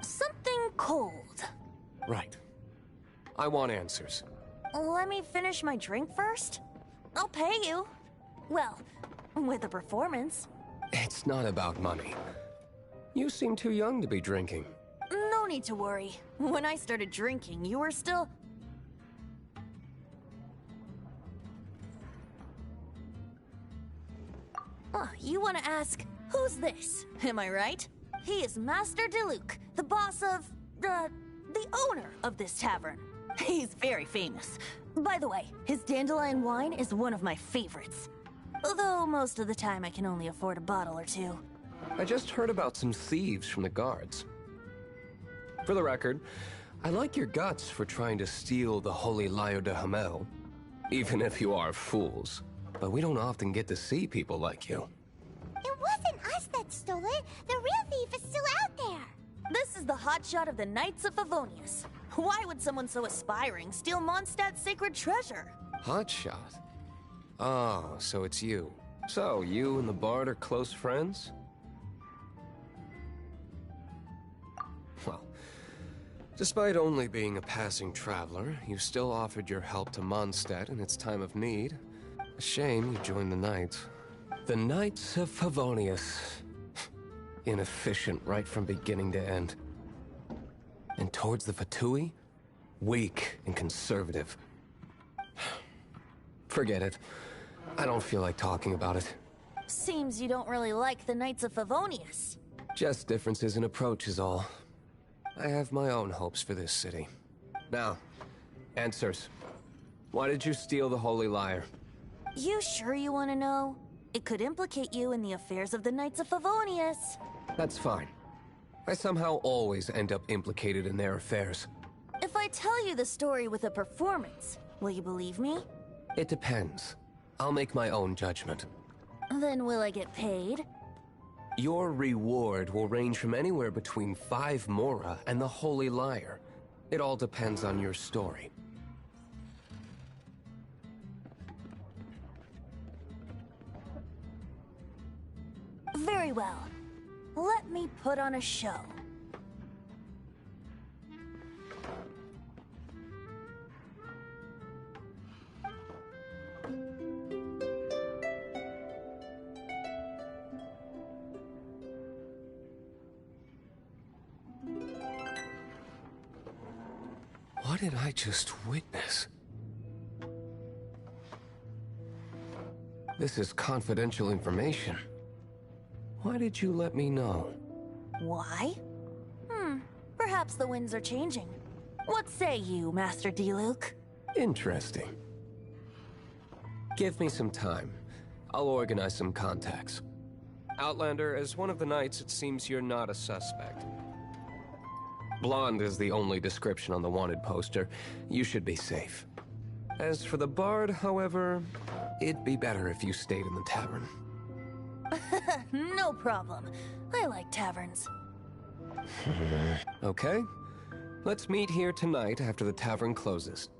Something cold. Right. I want answers. Let me finish my drink first. I'll pay you. Well, with a performance. It's not about money. You seem too young to be drinking. No need to worry. When I started drinking, you were still... Oh, you want to ask, who's this? Am I right? He is Master D-Luke, the boss of... the owner of this tavern. He's very famous. By the way, his dandelion wine is one of my favorites. Although most of the time I can only afford a bottle or two. I just heard about some thieves from the guards. For the record, I like your guts for trying to steal the Holy Lyre de Hamel. Even if you are fools. But we don't often get to see people like you. It wasn't us that stole it. The real thief is still out there. This is the hotshot of the Knights of Favonius. Why would someone so aspiring steal Mondstadt's sacred treasure? Hotshot? Oh, so it's you. So, you and the bard are close friends? Well, despite only being a passing traveler, you still offered your help to Mondstadt in its time of need. A shame you joined the Knights. The Knights of Favonius. Inefficient right from beginning to end. And towards the Fatui, weak and conservative. Forget it. I don't feel like talking about it. Seems you don't really like the Knights of Favonius. Just differences in approach is all. I have my own hopes for this city. Now, answers. Why did you steal the Holy Lyre? You sure you want to know? It could implicate you in the affairs of the Knights of Favonius. That's fine. I somehow always end up implicated in their affairs. If I tell you the story with a performance, will you believe me? It depends. I'll make my own judgment. Then will I get paid? Your reward will range from anywhere between 5 Mora and the Holy Lyre. It all depends on your story. Very well. Let me put on a show. What did I just witness? This is confidential information. Why did you let me know? Why? Perhaps the winds are changing. What say you, Master Diluc? Interesting. Give me some time. I'll organize some contacts. Outlander, as one of the knights, it seems you're not a suspect. Blonde is the only description on the wanted poster. You should be safe. As for the bard, however, it'd be better if you stayed in the tavern. No problem. I like taverns. Okay. Let's meet here tonight after the tavern closes.